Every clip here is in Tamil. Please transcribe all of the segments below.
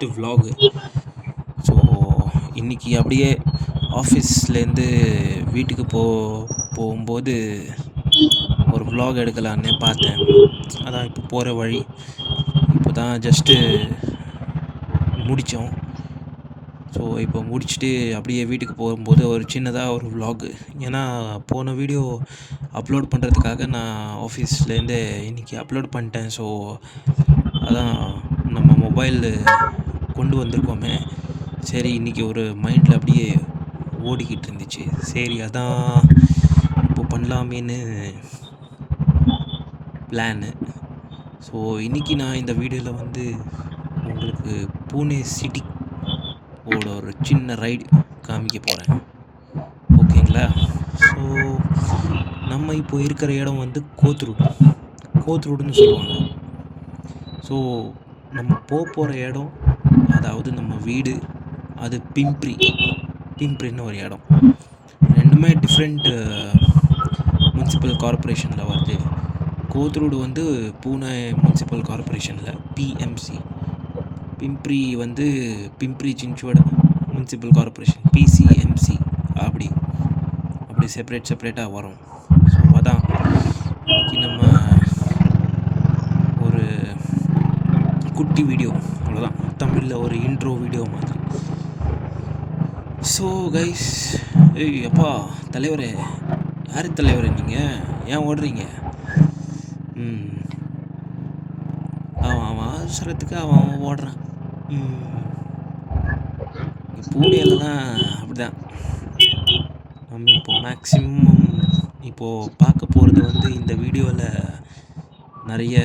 First vlog. ஸோ இன்றைக்கி அப்படியே ஆஃபீஸ்லேருந்து வீட்டுக்கு போகும்போது ஒரு vlog எடுக்கலான்னே பார்த்தேன். அதான் இப்போ போகிற வழி. இப்போ தான் ஜஸ்ட்டு முடித்தோம். ஸோ இப்போ முடிச்சுட்டு அப்படியே வீட்டுக்கு போகும்போது ஒரு சின்னதாக ஒரு vlog. ஏன்னா போன வீடியோ அப்லோட் பண்ணுறதுக்காக நான் ஆஃபீஸ்லேருந்து இன்றைக்கி அப்லோட் பண்ணிட்டேன். ஸோ அதான் நம்ம மொபைல் கொண்டு வந்திருக்கோமே, சரி இன்றைக்கி ஒரு மைண்டில் அப்படியே ஓடிக்கிட்டு இருந்துச்சு. சரி அதான் இப்போ பண்ணலாமேன்னு பிளானு. ஸோ இன்றைக்கி நான் இந்த வீடியோவில் வந்து உங்களுக்கு பூனே சிட்டி ஒரு சின்ன ரைடு காமிக்க போகிறேன். ஓகேங்களா? ஸோ நம்ம இப்போ இருக்கிற இடம் வந்து கோத்ரூடுன்னு சொல்லுவாங்க. ஸோ நம்ம போகிற இடம், அதாவது நம்ம வீடு, அது பிம்ப்ரின்னு ஒரு இடம். ரெண்டுமே டிஃப்ரெண்ட் முனிசிபல் கார்ப்பரேஷனில் வருது. கோத்ரூடு வந்து பூனே முனிசிபல் கார்ப்பரேஷனில் பிஎம்சி, பிம்ப்ரி வந்து பிம்ப்ரி சின்ச்வட் முனிசிபல் கார்ப்பரேஷன் பிசிஎம்சி. அப்படி செப்பரேட்டாக வரும். ஸோ அதான் இன்றைக்கி நம்ம ஒரு குட்டி வீடியோ, அவ்வளோதான், தமிழில் ஒரு இன்ட்ரோ வீடியோ மாதிரி. ஸோ கைஸ், ஏய் அப்பா தலைவரே, யார் தலைவரே நீங்கள்? ஏன் ஓடுறீங்க? அவன் அவசரத்துக்கு அவன் ஓடுறான். பூனேல தான் அப்படி தான். நம்ம இப்போ மேக்ஸிமம் இப்போது பார்க்க போகிறது வந்து இந்த வீடியோவில் நிறைய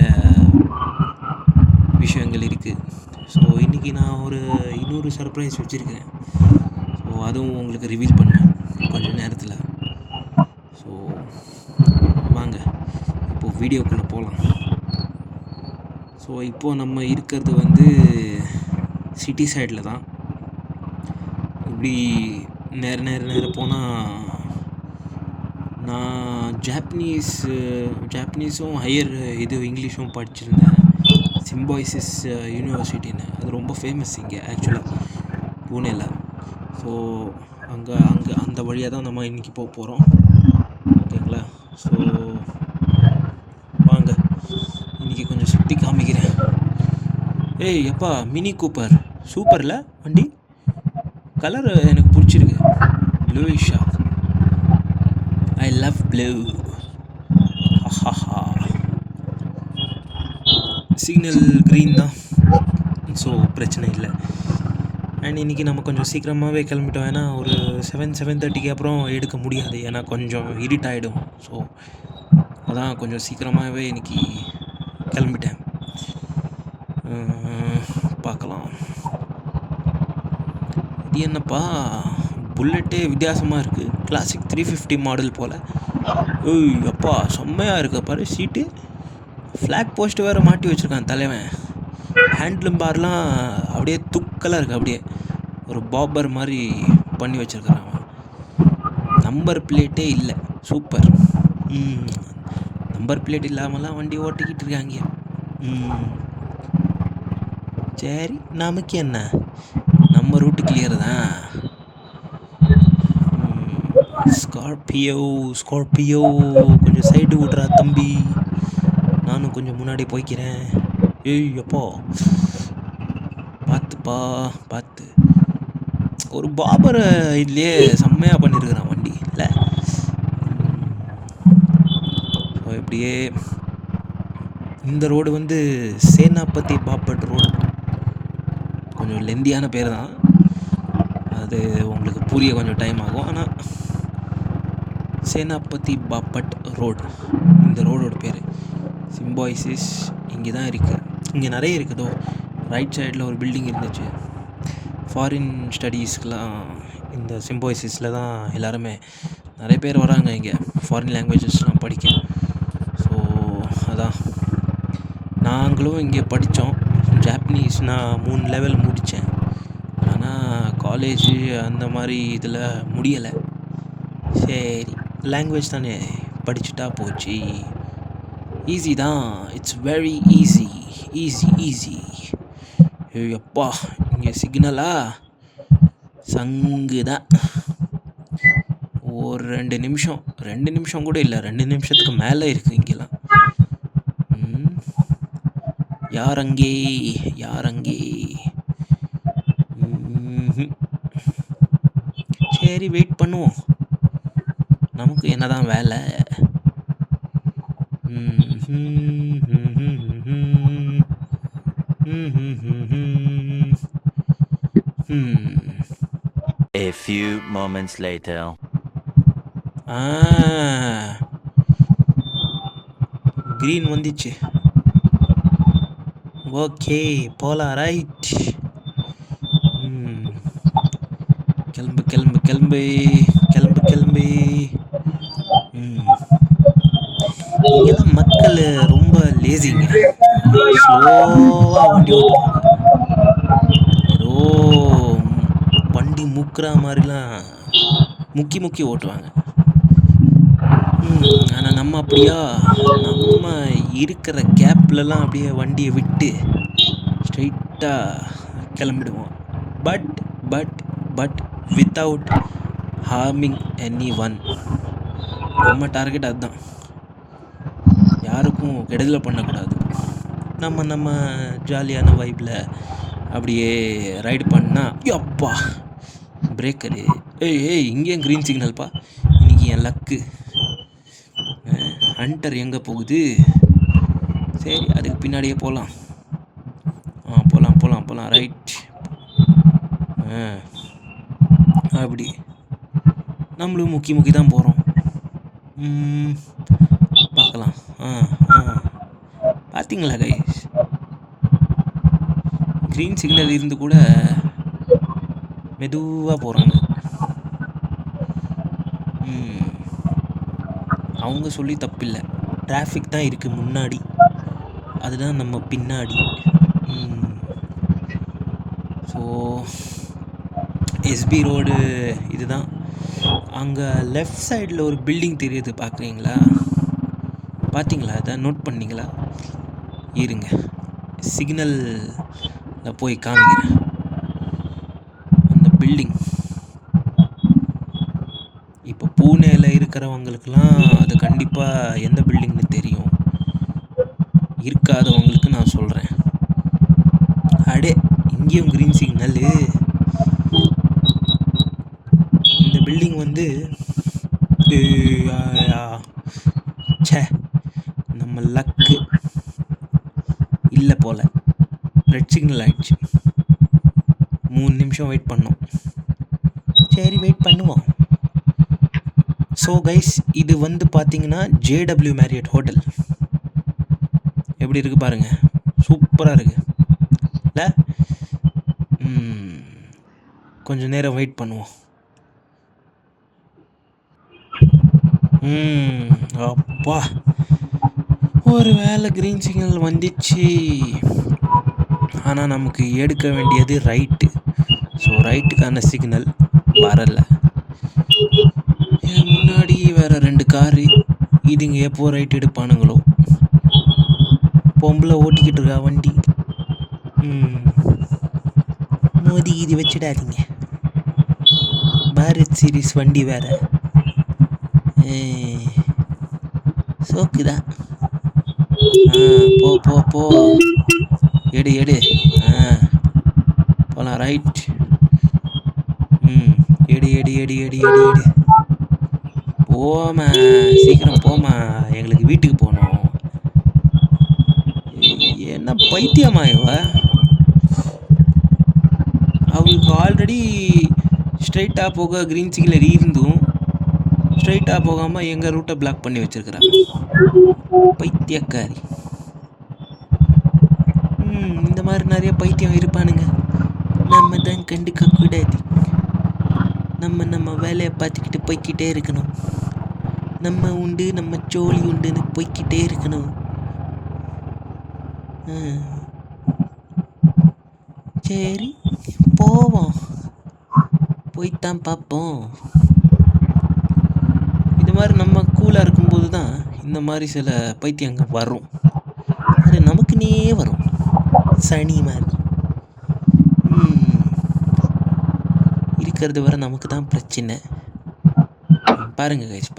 விஷயங்கள் இருக்குது. ஸோ இன்றைக்கி நான் ஒரு இன்னொரு சர்ப்ரைஸ் வச்சுருக்கேன். ஸோ அதுவும் உங்களுக்கு ரிவீல் பண்ணேன் கொஞ்சம் நேரத்தில். ஸோ வாங்க இப்போது வீடியோக்குள்ளே போகலாம். ஸோ இப்போது நம்ம இருக்கிறது வந்து சிட்டி சைடில் தான். இப்படி நேர போனால் நான் ஜாப்பனீஸும் ஹையர் இங்கிலீஷும் படிச்சிருந்தேன். சிம்பாய்சிஸ் யூனிவர்சிட்டின்னு, அது ரொம்ப ஃபேமஸ் இங்கே ஆக்சுவலாக பூனேல. ஸோ அங்கே அந்த வழியாக தான் நம்ம இன்றைக்கி போகிறோம். ஓகேங்களா? ஸோ வாங்க இன்றைக்கி கொஞ்சம் சுற்றி காமிக்கிறேன். ஏய் எப்பா, மினி கூப்பர் சூப்பரில் வண்டி, கலர் எனக்கு பிடிச்சிருக்கு, ப்ளூயிஷா. I love blue. ஹஹா, சிக்னல் க்ரீன் தான், ஸோ பிரச்சனை இல்லை. அண்ட் இன்றைக்கி நம்ம கொஞ்சம் சீக்கிரமாகவே கிளம்பிட்டோம். ஏன்னா ஒரு 7:30 அப்புறம் எடுக்க முடியாது, ஏன்னா கொஞ்சம் இருட் ஆகிடும். ஸோ அதான் கொஞ்சம் சீக்கிரமாகவே இன்றைக்கி கிளம்பிட்டேன். பார்க்கலாம். இது என்னப்பா, புல்லட்டே வித்தியாசமாக இருக்குது, கிளாசிக் 350 மாடல் போல். ஏய் அப்பா செம்மையாக இருக்க பாரு சீட்டு. ஃப்ளாக் போஸ்ட் வேறு மாட்டி வச்சுருக்கான் தலைவன். ஹேண்ட்லும் பார்லாம் அப்படியே துக்கலாக இருக்குது, அப்படியே ஒரு பாபர் மாதிரி பண்ணி வச்சுருக்கிறான். நம்பர் பிளேட்டே இல்லை, சூப்பர். நம்பர் பிளேட் இல்லாமலாம் வண்டி ஓட்டிக்கிட்டு இருக்காங்க. சரி நமக்கு என்ன, நம்ம ரூட்டு கிளியர் தான். ஸ்கார்பியோ கொஞ்சம் சைடு விட்றா தம்பி, நானும் கொஞ்சம் முன்னாடி போய்க்கிறேன். ஏய் அப்போ பார்த்து ஒரு பாபரை இதுலேயே செம்மையாக பண்ணியிருக்கிறான் வண்டி இல்லை? இப்படியே இந்த ரோடு வந்து சேனாபதி பாபட் ரோடு. கொஞ்சம் லெந்தியான பேர் தான், அது உங்களுக்கு புரிய கொஞ்சம் டைம் ஆகும். ஆனால் சேனாபதி பாபட் ரோடு, இந்த ரோடோட பேர். சிம்பாய்சிஸ் இங்கே தான் இருக்குது, இங்கே நிறைய இருக்குதோ. ரைட் சைடில் ஒரு பில்டிங் இருந்துச்சு. ஃபாரின் ஸ்டடீஸ்க்கெலாம் இந்த சிம்பாய்சிஸில் தான் எல்லாருமே நிறைய பேர் வராங்க இங்கே, ஃபாரின் லாங்குவேஜஸ்லாம் படிக்க. ஸோ அதான் நாங்களும் இங்கே படித்தோம். ஜாப்பனீஸ் நான் 3 லெவல் முடித்தேன். ஆனால் காலேஜு அந்த மாதிரி இதில் முடியலை. சரி லாங்குவேஜ் தானே, படிச்சுட்டா போச்சு. ஈஸி தான், இட்ஸ் வெரி ஈஸி. எப்பா இங்கே சிக்னலா சங்கு தான். ஒரு 2 நிமிஷம், 2 நிமிஷம் கூட இல்லை, 2 நிமிஷத்துக்கு மேலே இருக்குது இங்கெல்லாம். யார் அங்கே, யார் அங்கே? சரி, வெயிட் பண்ணுவோம். நமக்கு என்னதான் வேலை. A few moments later. green வந்துச்சு. ஓகே, போலாம். ரைட். கிளம்பு கிளம்பு கிளம்பு கிளம்பு கிளம்பு. இங்கெல்லாம் மக்கள் ரொம்ப லேசிங்க. ஸ்லோவாக வண்டி ஓட்டுவாங்க. ஏதோ வண்டி முக்குற மாதிரிலாம் முக்கி முக்கி ஓட்டுவாங்க. ஆனால் நம்ம அப்படியா, நம்ம இருக்கிற கேப்லலாம் அப்படியே வண்டியை விட்டு ஸ்ட்ரைட்டாக கிளம்பிடுவோம். But but but without harming any one. நம்ம டார்கெட் அதுதான், யாருக்கும் கெடுதலை பண்ணக்கூடாது. நம்ம ஜாலியான வைப்பில் அப்படியே ரைடு பண்ணால். அப்பா பிரேக்கரு. ஏய் இங்கேயும் க்ரீன் சிக்னல்ப்பா. இன்றைக்கி என் லக்கு. ஹண்டர் எங்கே போகுது? சரி, அதுக்கு பின்னாடியே போகலாம். போகலாம் போகலாம் போகலாம். ரைட். அப்படி நம்மளும் முக்கி முக்கி தான் போகிறோம். பார்க்கலாம். பார்த்தீங்களா கைஸ், க்ரீன் சிக்னல் இருந்து கூட மெதுவாக போகிறாங்க. அவங்க சொல்லி தப்பில்லை, டிராஃபிக் தான் இருக்குது முன்னாடி, அதுதான் நம்ம பின்னாடி. ஸோ எஸ்பி ரோடு இதுதான். அங்கே லெஃப்ட் சைடில் ஒரு பில்டிங் தெரியுது, பார்க்குறீங்களா? பார்த்தீங்களா? அதை நோட் பண்ணிங்களா? இருங்க, சிக்னலில் போய் காமிக்கிறேன். அந்த பில்டிங் இப்போ பூனேயில் இருக்கிறவங்களுக்கெல்லாம் அது கண்டிப்பாக எந்த பில்டிங்னு தெரியும். இருக்காதவங்களுக்கு நான் சொல்கிறேன். அடே, இங்கேயும் க்ரீன் சிக்னல். இந்த பில்டிங் வந்து சே, நம்ம லக்கு இல்லை போல். ரெட் சிக்னல் ஆயிடுச்சு. 3 நிமிஷம் வெயிட் பண்ணோம். சரி, வெயிட் பண்ணுவோம். ஸோ கைஸ், இது வந்து பார்த்தீங்கன்னா JW மேரியட் ஹோட்டல். எப்படி இருக்குது பாருங்கள், சூப்பராக இருக்குது இல்லை? கொஞ்சம் நேரம் வெயிட் பண்ணுவோம். அப்பா, ஒரு வேளை க்ரீன் சிக்னல் வந்துச்சு. ஆனால் நமக்கு எடுக்க வேண்டியது ரைட்டு. ஸோ ரைட்டுக்கான சிக்னல் வரலை. முன்னாடி வேறு 2 காரு. இதுங்க எப்போ ரைட் எடுப்பானுங்களோ. பொம்பளை ஓட்டிக்கிட்டு இருக்கா வண்டி. மோதி இது வச்சிடாதீங்க, பாரத் சீரிஸ் வண்டி வேறு. சோக்குதான். போ போ போ, எடு எடு. போலாம். ரைட். எடு எடு எடு எடு எடு எடு. போமா, சீக்கிரம் போமா, எங்களுக்கு வீட்டுக்கு போகணும். என்ன பைத்தியமா இவ? அவங்களுக்கு ஆல்ரெடி ஸ்ட்ரைட்டாக போக க்ரீன் சிக்னல் இருந்தும் ஸ்ட்ரைட்டாக போகாமல் எங்கள் ரூட்டை பிளாக் பண்ணி வச்சுருக்குறாங்க. பைத்தியக்காரி. இந்த மாதிரி நிறைய பைத்தியம் இருப்பானுங்க. நம்ம தான் கண்டுக்க கூடாது. நம்ம வேலையை பார்த்துக்கிட்டு போய்கிட்டே இருக்கணும். நம்ம உண்டு, நம்ம ஜோலி உண்டுன்னு போய்கிட்டே இருக்கணும். சரி, போவோம், போய்த்தான் பார்ப்போம். இது மாதிரி நம்ம கூலாக இருக்கும்போது தான் இந்த மாதிரி சில பைத்தியங்க வரும். அது நமக்குன்னே வரும், சனி மாதிரி. இருக்கிறது வரை நமக்கு தான் பிரச்சனை. பாருங்கள் கைஸ்,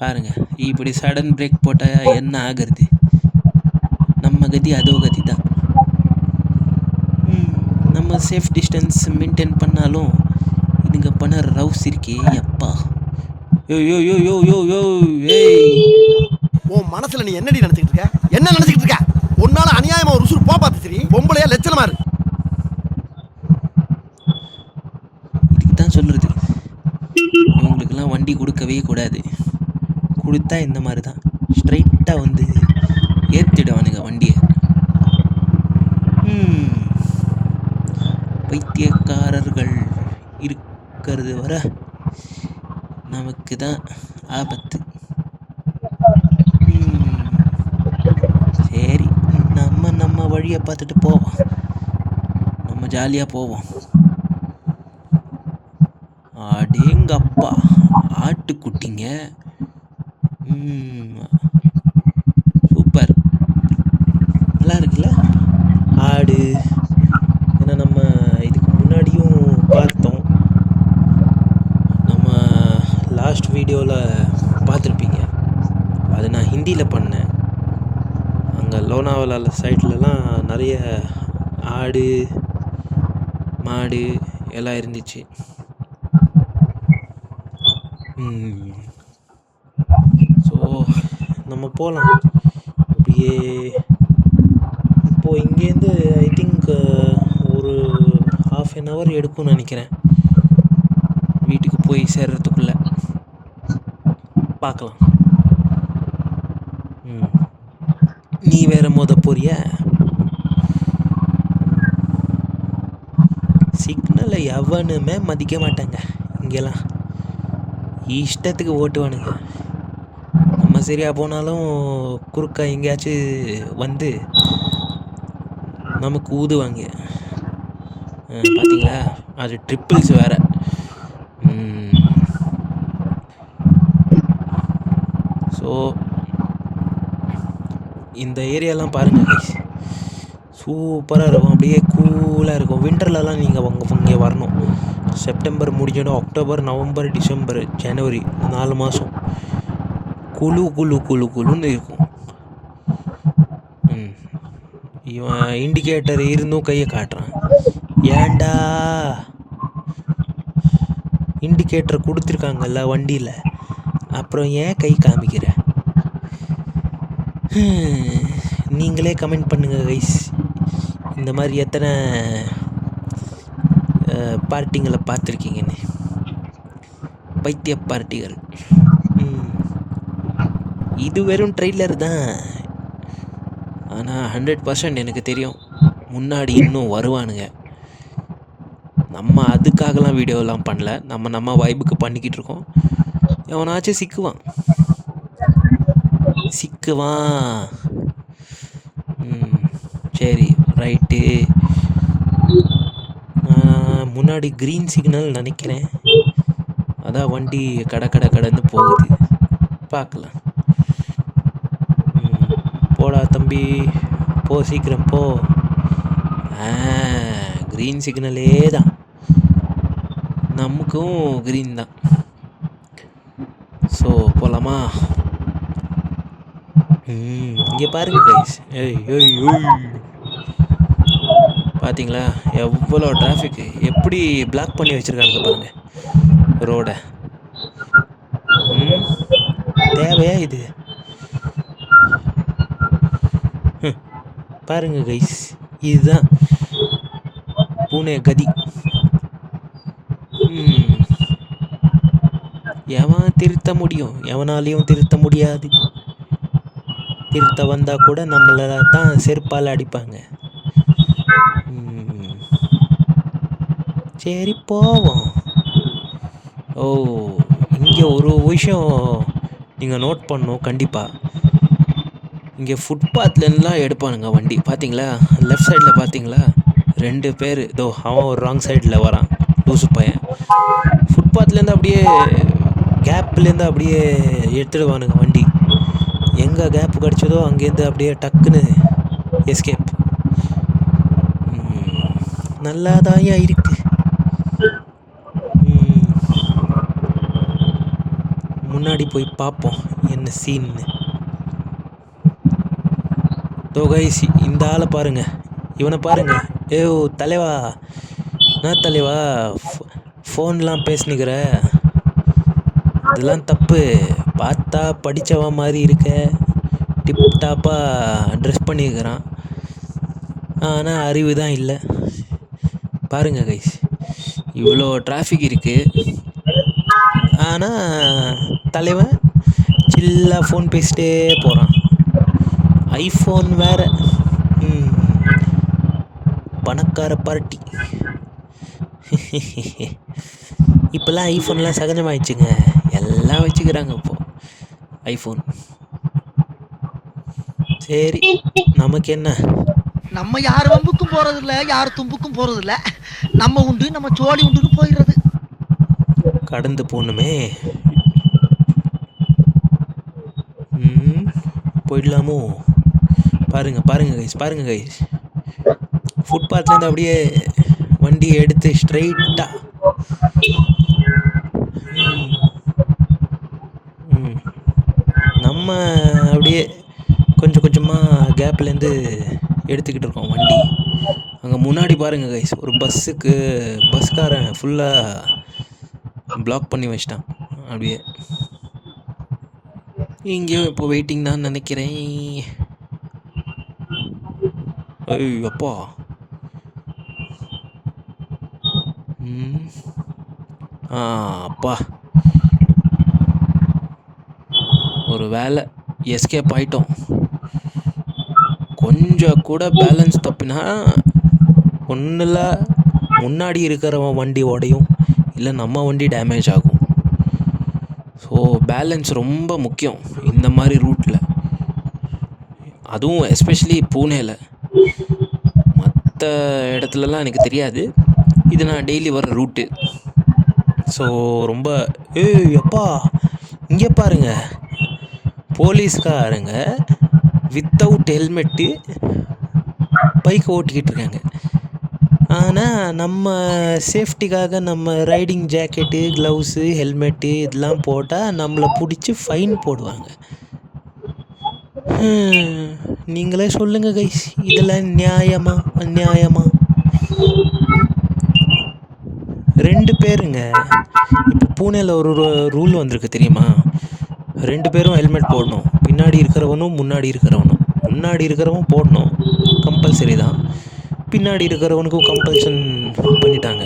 பாருங்கள் இப்படி சடன் பிரேக் போட்டால் என்ன ஆகிறது? நம்ம கதி அதோ கதி தான். நம்ம சேஃப் டிஸ்டன்ஸ் மெயின்டைன் பண்ணாலும் இதுங்க பண்ண ரவுஸ் இருக்கே அப்பா. யோ யோ யோ யோ யோ யோ ஏய், உன் மனசுல நீ என்னடி நினைச்சிட்டு இருக்க? என்ன நினைச்சிட்டு இருக்க? உன்னால அநியாயமா ஒரு உசுறு பார்த்து சரி பொம்பளையா லட்சணமா இருக்கு. இதுக்கு தான் சொல்கிறது, இவங்களுக்கெல்லாம் வண்டி கொடுக்கவே கூடாது. கொடுத்தா இந்த மாதிரி தான் ஸ்ட்ரைட்டாக வந்து ஏற்றிடுவானுங்க வண்டியை. பைத்தியக்காரர்கள் இருக்கிறது வர நமக்கு தான் ஆபத்து. சரி, நம்ம வழியை பார்த்துட்டு போவோம், நம்ம ஜாலியாக போவோம். அடேங்கப்பா, ஆட்டுக்குட்டிங்க, சூப்பர், நல்லா இருக்குல்ல ஆடு. ஏன்னா நம்ம இதுக்கு முன்னாடியும் பார்த்தோம், நம்ம லாஸ்ட் வீடியோவில் பார்த்துருப்பீங்க. அது நான் ஹிந்தியில் பண்ணேன். அங்கே லோனாவாலா சைட்லலாம் நிறைய ஆடு மாடு எல்லாம் இருந்துச்சு. ஸோ நம்ம போகலாம் அப்படியே. இப்போது இங்கேருந்து ஐ திங்க் ஒரு ½ எடுக்கும்னு நினைக்கிறேன் வீட்டுக்கு போய் சேர்றதுக்குள்ளே. பார்க்கலாம். நீ வேறு போறிய? சிக்னலை எவனுமே மதிக்க மாட்டாங்க இங்கெல்லாம், இஷ்டத்துக்கு ஓட்டுவானுங்க. நம்ம சரியாக போனாலும் குறுக்கா எங்கேயாச்சும் வந்து நமக்கு ஊதுவாங்க. பார்த்தீங்களா, அது ட்ரிப்பிள்ஸ் வேறு. ஸோ இந்த ஏரியாலாம் பாருங்கள் கைஸ், சூப்பராக இருக்கும், அப்படியே கூலாக இருக்கும். வின்டர்லலாம் நீங்கள் இங்கே வரணும். செப்டம்பர் முடிஞ்சிடும், அக்டோபர், நவம்பர், டிசம்பர், ஜனவரி 4 மாதம் குழுன்னு இருக்கும். இவன் இண்டிகேட்டர் இருந்தும் கையை காட்டுறான். ஏண்டா இண்டிகேட்டர் கொடுத்துருக்காங்கல்ல வண்டியில், அப்புறம் ஏன் கை காமிக்கிற? நீங்களே கமெண்ட் பண்ணுங்கள் கைஸ், இந்த மாதிரி எத்தனை பார்ட்டிங்களை பார்த்துருக்கீங்கன்னு. பைத்திய பார்ட்டிகள். இது வெறும் ட்ரெய்லர் தான், ஆனால் 100% எனக்கு தெரியும் முன்னாடி இன்னும் வருவானுங்க. நம்ம அதுக்காகலாம் வீடியோலாம் பண்ணல, நம்ம வைபுக்கு பண்ணிக்கிட்டு இருக்கோம். எவனாச்சும் சிக்குவான். சரி, ரைட்டு. முன்னாடி க்ரீன் சிக்னல் நினைக்கிறேன், அதான் வண்டி கடந்து போகுது. பார்க்கலாம். போடா தம்பி, போ, சீக்கிரம் போ. க்ரீன் சிக்னலே தான், நமக்கும் க்ரீன் தான். ஸோ போகலாமா? இங்கே பாருங்க கைஸ், பார்த்தீங்களா எவ்வளோ டிராஃபிக்கு, எப்படி பிளாக் பண்ணி வச்சுருக்காங்க பாருங்கள் ரோடை. தேவையா இது? பாருங்க கைஸ், இதுதான் பூனே கதி. எவன் திருத்த முடியும்? எவனாலையும் திருத்த முடியாது. திருத்த வந்தால் கூட நம்மளை தான் செருப்பால் அடிப்பாங்க. சரி போவோம். இங்கே ஒரு விஷயம் நீங்கள் நோட் பண்ணணும் கண்டிப்பாக. இங்கே ஃபுட்பாத்லேருந்துலாம் எடுப்பானுங்க வண்டி. பார்த்தீங்களா லெஃப்ட் சைடில் பார்த்தீங்களா 2 பேர், அவன் ஒரு ராங் சைடில் வரான், லூசு பையன். ஃபுட்பாத்லேருந்து அப்படியே கேப்லேருந்து அப்படியே எடுத்துடுவானுங்க வண்டி. எங்கே கேப்பு கிடச்சதோ அங்கேருந்து அப்படியே டக்குன்னு எஸ்கேப். நல்லாதாயா இருக்குது. முன்னாடி போய் பார்ப்போம் என்ன சீன்னு. தோ கைஸ், இந்த ஆளை பாருங்க, இவனை பாருங்க. தலைவா, என்ன தலைவா ஃபோன்லாம் பேசினுக்கிற? இதெல்லாம் தப்பு. பார்த்தா படித்தவ மாதிரி இருக்க, டிப் டாப்பாக ட்ரெஸ் பண்ணியிருக்கிறான், ஆனால் அறிவு தான் இல்லை. பாருங்க கைஸ், இவ்வளோ டிராஃபிக் இருக்குது, ஆனால் தலைவன் சில்லாக ஃபோன் பேசிட்டே போகிறான். ஐஃபோன் வேறு. பணக்கார பார்ட்டி. இப்போல்லாம் ஐஃபோன்லாம் சகஜமாகிடுச்சுங்க, எல்லாம் வச்சுக்கிறாங்க இப்போது ஐஃபோன். சரி, நமக்கு என்ன, நம்ம யார் வம்புக்கும் போறது இல்ல, யார் தும்புக்கும் போறது இல்ல. நம்ம உண்டு, நம்ம சோழி உண்டுன்னு போயிடுறது. கடந்து போகணுமே. போயிடலாமோ? பாருங்க கைஸ், ஃபுட்பாத்லேருந்து அப்படியே வண்டியை எடுத்து ஸ்ட்ரைட்டாக நம்ம அப்படியே கொஞ்சம் கொஞ்சமாக கேப்லேருந்து எடுத்துக்கிட்டு இருக்கோம் வண்டி. அங்கே முன்னாடி பாருங்கள் கைஸ், ஒரு பஸ்காரன் ஃபுல்லாக பிளாக் பண்ணி வச்சிட்டான். அப்படியே இங்கேயும் இப்போ வெயிட்டிங் தான் நினைக்கிறேன். அப்பா, அப்பா, ஒரு வேலை எஸ்கேப் ஆகிட்டோம். கொஞ்சம் கூட பேலன்ஸ் தப்பினா ஒன்றில் முன்னாடி இருக்கிறவன் வண்டி உடையும், இல்லை நம்ம வண்டி டேமேஜ் ஆகும். ஸோ பேலன்ஸ் ரொம்ப முக்கியம் இந்த மாதிரி ரூட்டில், அதுவும் எஸ்பெஷலி பூனேல. மற்ற இடத்துலலாம் எனக்கு தெரியாது, இது நான் டெய்லி வர ரூட்டு. ஸோ ரொம்ப அப்பா, இங்கே பாருங்க, போலீஸ்காரங்க வித்தவுட் ஹெல்மெட்டு பைக் ஓட்டிக்கிட்டு இருக்காங்க. ஆனால் நம்ம சேஃப்டிக்காக நம்ம ரைடிங் ஜாக்கெட்டு, க்ளவுஸு, ஹெல்மெட்டு இதெல்லாம் போட்டால் நம்மளை பிடிச்சி ஃபைன் போடுவாங்க. நீங்களே சொல்லுங்கள் கைஸ், இதெல்லாம் நியாயமா அநியாயமா? 2 பேருங்க. இப்போ பூனேல ஒரு ரூல் வந்திருக்கு தெரியுமா? 2 பேரும் ஹெல்மெட் போடணும், பின்னாடி இருக்கிறவனும் முன்னாடி இருக்கிறவனும். முன்னாடி இருக்கிறவன் போடணும், கம்பல்சரி தான். பின்னாடி இருக்கிறவனுக்கும் கம்பல்ஷன் பண்ணிட்டாங்க.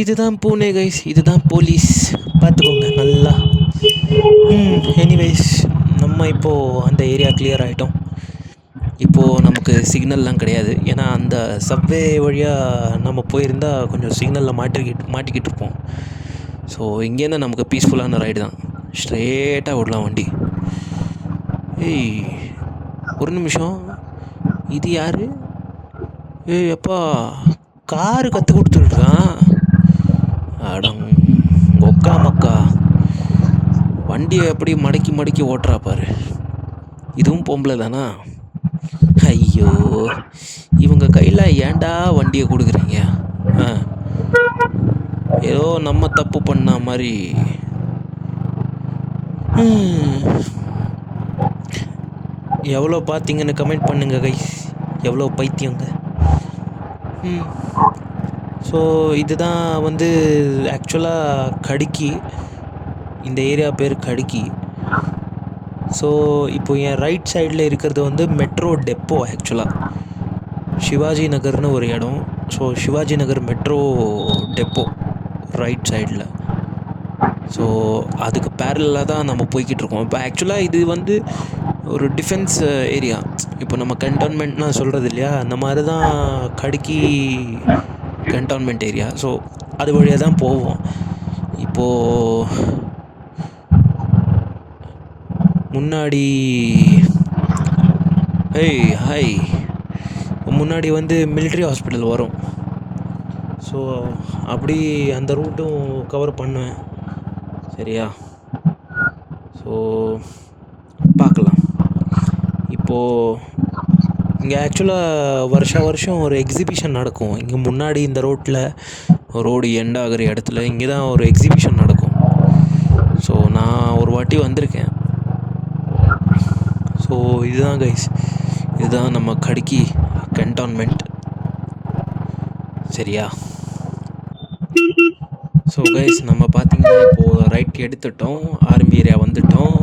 இதுதான் பூனே கைஸ், இதுதான் போலீஸ், பார்த்துக்கோங்க நல்லா. எனிவேஸ், நம்ம இப்போது அந்த ஏரியா கிளியர் ஆகிட்டோம். இப்போது நமக்கு சிக்னல்லாம் கிடையாது, ஏன்னா அந்த சப்வே வழியாக நம்ம போயிருந்தால் கொஞ்சம் சிக்னலில் மாட்டிக்கிட்டு இருப்போம். ஸோ இங்கேருந்து நமக்கு பீஸ்ஃபுல்லான ரைடு தான், ஸ்ட்ரெயிட்டாக விடலாம் வண்டி. ஒரு நிமிஷம், இது யார்? அப்பா, காரு கற்றுக் கொடுத்துருக்கான். அடம் ஒக்கா மக்கா, வண்டியை எப்படி மடக்கி ஓட்டுறா பாரு. இதுவும் பொம்பளை தானா? ஐயோ, இவங்க கையில் ஏன்டா வண்டியை கொடுக்குறீங்க? ஏதோ நம்ம தப்பு பண்ண மாதிரி. எவ்வளோ பார்த்தீங்கன்னு கமெண்ட் பண்ணுங்க கைஸ், எவ்வளோ பைத்தியங்க. ஸோ இதுதான் வந்து ஆக்சுவலாக கடுக்கி, இந்த ஏரியா பேர் கடுக்கி. ஸோ இப்போ என் ரைட் சைடில் இருக்கிறது வந்து மெட்ரோ டெப்போ. ஆக்சுவலாக சிவாஜி நகர்னு ஒரு இடம். So Shivaji Nagar metro depot right சைடில். ஸோ அதுக்கு பேரலாக தான் நம்ம போய்கிட்டு இருக்கோம். இப்போ ஆக்சுவலாக இது வந்து ஒரு டிஃபென்ஸ் ஏரியா. இப்போ நம்ம கண்டோன்மெண்ட்னா சொல்கிறது இல்லையா, அந்த மாதிரி தான் கடுக்கி கண்டோன்மெண்ட் ஏரியா. ஸோ அது வழியாக தான் போவோம். இப்போது முன்னாடி ஹாய் முன்னாடி வந்து மிலிட்ரி ஹாஸ்பிட்டல் வரும். ஸோ அப்படி அந்த ரூட்டும் கவர் பண்ணுவேன், சரியா? ஸோ பார்க்கலாம். இப்போது இங்கே ஆக்சுவலாக வருஷம் ஒரு எக்ஸிபிஷன் நடக்கும். இங்கே முன்னாடி இந்த ரோட்டில் ரோடு எண்ட் ஆகிற இடத்துல இங்கே தான் ஒரு எக்ஸிபிஷன் நடக்கும். ஸோ நான் ஒரு வாட்டி வந்திருக்கேன். ஸோ இதுதான் கைஸ், இதுதான் நம்ம கடுக்கி கண்டான்மெண்ட். சரியா? ஸோ கைஸ், நம்ம பார்த்தீங்கன்னா இப்போது ரைட் எடுத்துட்டோம், ஆர்மி ஏரியா வந்துட்டோம்.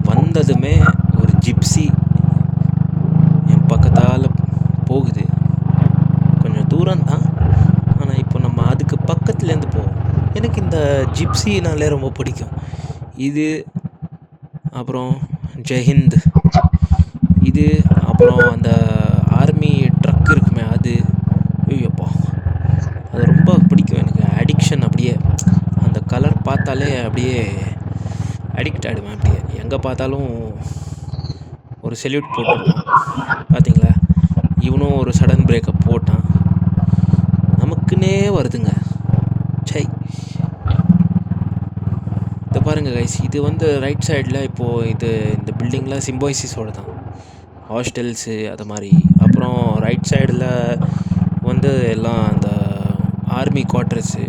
வந்ததுமே ஒரு ஜிப்சி என் பக்கத்தால் போகுது. கொஞ்சம் தூரம்தான், ஆனால் இப்போ நம்ம அதுக்கு பக்கத்துலேருந்து போவோம். எனக்கு இந்த ஜிப்சினாலே ரொம்ப பிடிக்கும். இது அப்புறம் ஜெய்ஹிந்த், இது அப்புறம் அந்த ஆர்மி ட்ரக் இருக்குமே அது, ஐயோப்பா அது ரொம்ப பிடிக்கும் எனக்கு. அடிக்ஷன், அப்படியே அந்த கலர் பார்த்தாலே அப்படியே அடிக்ட் ஆகிடுவேன். அப்படியே எங்கே பார்த்தாலும் ஒரு செல்யூட் போட்டுருவான். பார்த்தீங்களா, இவனும் ஒரு சடன் பிரேக்கப் போட்டான். நமக்குன்னே வருதுங்க. சை, இதை பாருங்கள் கைஸ், இது வந்து ரைட் சைடில் இப்போது இந்த பில்டிங்கில் சிம்போய்சிஸோடு தான் ஹாஸ்டல்ஸு அது மாதிரி. அப்புறம் ரைட் சைடில் வந்து எல்லாம் அந்த ஆர்மி குவார்ட்டர்ஸு.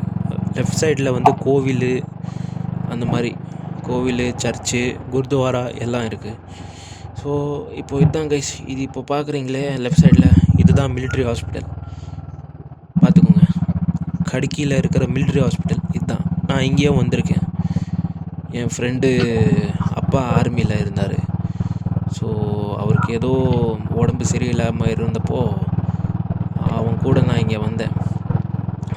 லெஃப்ட் சைடில் வந்து கோவில், அந்த மாதிரி கோவில், சர்ச்சு, குருத்வாரா எல்லாம் இருக்குது. ஸோ இப்போது இதுதான் கைஸ், இது இப்போ பார்க்குறீங்களே லெஃப்ட் சைடில், இதுதான் மிலிட்ரி ஹாஸ்பிட்டல். பார்த்துக்கோங்க, கடுக்கியில் இருக்கிற மிலிட்ரி ஹாஸ்பிட்டல் இதுதான். நான் இங்கேயும் வந்திருக்கேன். என் ஃப்ரெண்டு அப்பா ஆர்மியில் இருந்தார். ஸோ அவருக்கு ஏதோ உடம்பு சரியில்லாமல் இருந்தப்போ அவன் கூட நான் இங்கே வந்தேன்.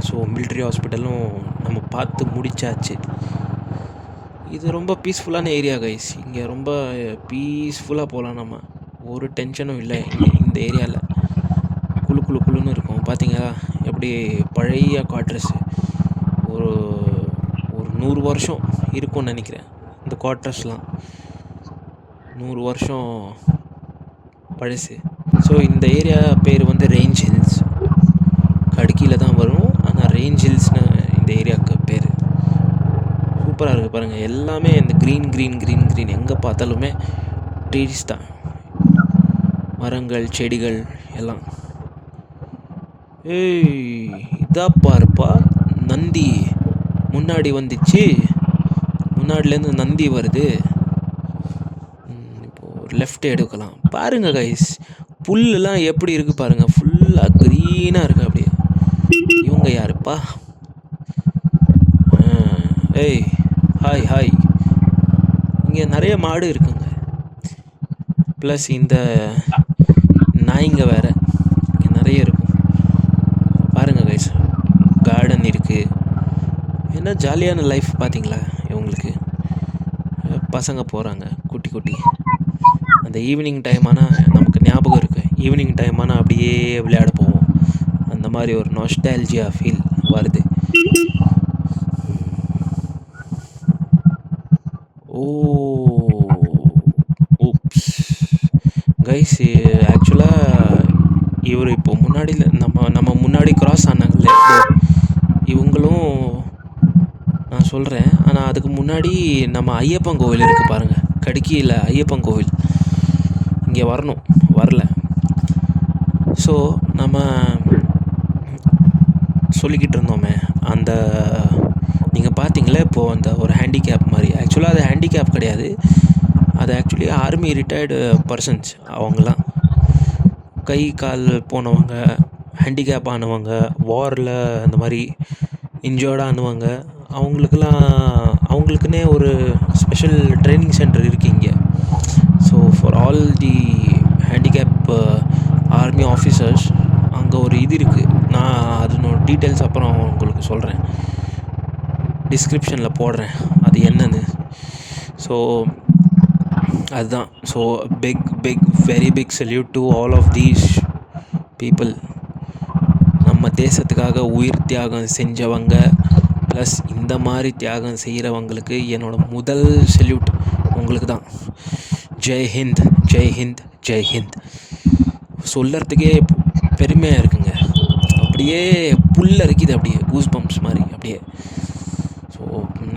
ஸோ மிலிட்ரி ஹாஸ்பிட்டலும் நம்ம பார்த்து முடிச்சாச்சு. இது ரொம்ப பீஸ்ஃபுல்லான ஏரியா கைஸ். இங்கே ரொம்ப பீஸ்ஃபுல்லாக போகலாம், நம்ம ஒரு டென்ஷனும் இல்லை. இந்த ஏரியாவில் குழுன்னு இருக்கும். பார்த்தீங்களா எப்படி பழைய குவார்ட்டர்ஸு, ஒரு 100 வருஷம் இருக்கும்னு நினைக்கிறேன். இந்த குவார்ட்டர்ஸ்லாம் 100 வருஷம் பழசு. ஸோ இந்த ஏரியா பேர் வந்து ரேஞ்ச் ஹில்ஸ். கடுக்கியில் தான் வரும், ஆனால் ரேஞ்ச் ஹில்ஸ்னு இந்த ஏரியாவுக்கு பேர். சூப்பராக இருக்குது பாருங்கள், எல்லாமே இந்த க்ரீன் எங்கே பார்த்தாலுமே ட்ரீஸ் தான், மரங்கள், செடிகள் எல்லாம். ஏய், இதா பாருப்பா நந்தி முன்னாடி வந்துச்சு, முன்னாடிலேருந்து நந்தி வருது. இப்போது லெஃப்ட் எடுக்கலாம். பாருங்கள் கைஸ், புல்லெலாம் எப்படி இருக்குது பாருங்கள், ஃபுல்லாக க்ரீனாக இருக்குது அப்படியே. இவங்க யாருப்பா? ஏய், ஹாய். இங்கே நிறைய மாடு இருக்குங்க, ப்ளஸ் இந்த நாய்ங்க வேறு இங்கே நிறைய இருக்கும். பாருங்கள் கைஸ், கார்டன் இருக்குது. என்ன ஜாலியான லைஃப் பார்த்தீங்களா இவங்களுக்கு. பசங்க போகிறாங்க குட்டி. அந்த ஈவினிங் டைம் ஆனால் நமக்கு ஞாபகம் இருக்குது, ஈவினிங் டைம் ஆனால் அப்படியே விளையாட போவோம். அந்த மாதிரி ஒரு நாஸ்டால்ஜியா ஃபீல் வருது. ஓப்ஸ் கைஸ், ஆக்சுவலாக இவர் இப்போ முன்னாடி நம்ம முன்னாடி கிராஸ் ஆனாங்களே இவங்களும் நான் சொல்கிறேன். ஆனால் அதுக்கு முன்னாடி நம்ம ஐயப்பன் கோவில் இருக்குது பாருங்கள், கடுக்கியில் ஐயப்பன் கோவில். இங்கே வரல. ஸோ நம்ம சொல்லிக்கிட்டு இருந்தோமே, அந்த நீங்கள் பார்த்தீங்களே இப்போது அந்த ஒரு ஹேண்டிகேப் மாதிரி. ஆக்சுவலாக அது ஹேண்டிகேப் கிடையாது, அது ஆக்சுவலி ஆர்மி ரிட்டையர்டு பர்சன்ஸ். அவங்களாம் கை கால் போனவங்க, ஹேண்டிகேப் ஆனவங்க, வாரில் அந்த மாதிரி இன்ஜர்டாக ஆனவங்க, அவங்களுக்குன்னே ஒரு ஸ்பெஷல் ட்ரைனிங் சென்டர் இருக்குது இங்கே. So for all the handicap army officers அங்கே ஒரு இது இருக்குது. நான் அதனோட டீட்டெயில்ஸ் அப்புறம் உங்களுக்கு சொல்கிறேன், டிஸ்கிரிப்ஷனில் போடுறேன் அது என்னன்னு. ஸோ அதுதான். So very big salute to all of these people. நம்ம தேசத்துக்காக உயிர் தியாகம் செஞ்சவங்க, ப்ளஸ் இந்த மாதிரி தியாகம் செய்கிறவங்களுக்கு என்னோட முதல் சல்யூட் உங்களுக்கு தான். ஜெய்ஹிந்த். சொல்கிறதுக்கே பெருமையாக இருக்குங்க, அப்படியே புல்ல இருக்குது, அப்படியே கூஸ் பம்ப்ஸ் மாதிரி அப்படியே. ஸோ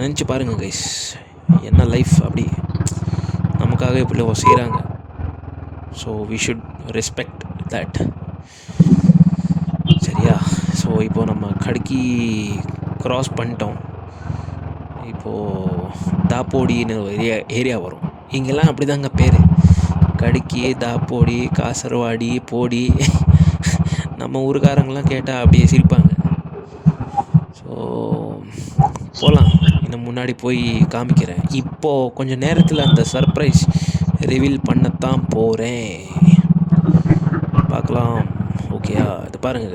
நினச்சி பாருங்கள் கைஸ், என்ன லைஃப் அப்படி நமக்காக இப்படி செய்கிறாங்க. So we should respect that. சரியா? ஸோ இப்போது நம்ம கடுக்கி க்ராஸ் பண்ணிட்டோம். இப்போது தாப்போடின்னு ஒரு ஏரியா வரும். இங்கெல்லாம் அப்படி தாங்க பேர். கடுக்கி, தாப்போடி, காசர்வாடி, போடி. நம்ம ஊருக்காரங்களாம் கேட்டால் அப்படியே சிரிப்பாங்க. ஸோ போகலாம், இன்னும் முன்னாடி போய் காமிக்கிறேன். இப்போது கொஞ்சம் நேரத்தில் அந்த சர்ப்ரைஸ் ரிவீல் பண்ணத்தான் போகிறேன். பார்க்கலாம். ஓகேயா? இது பாருங்கள்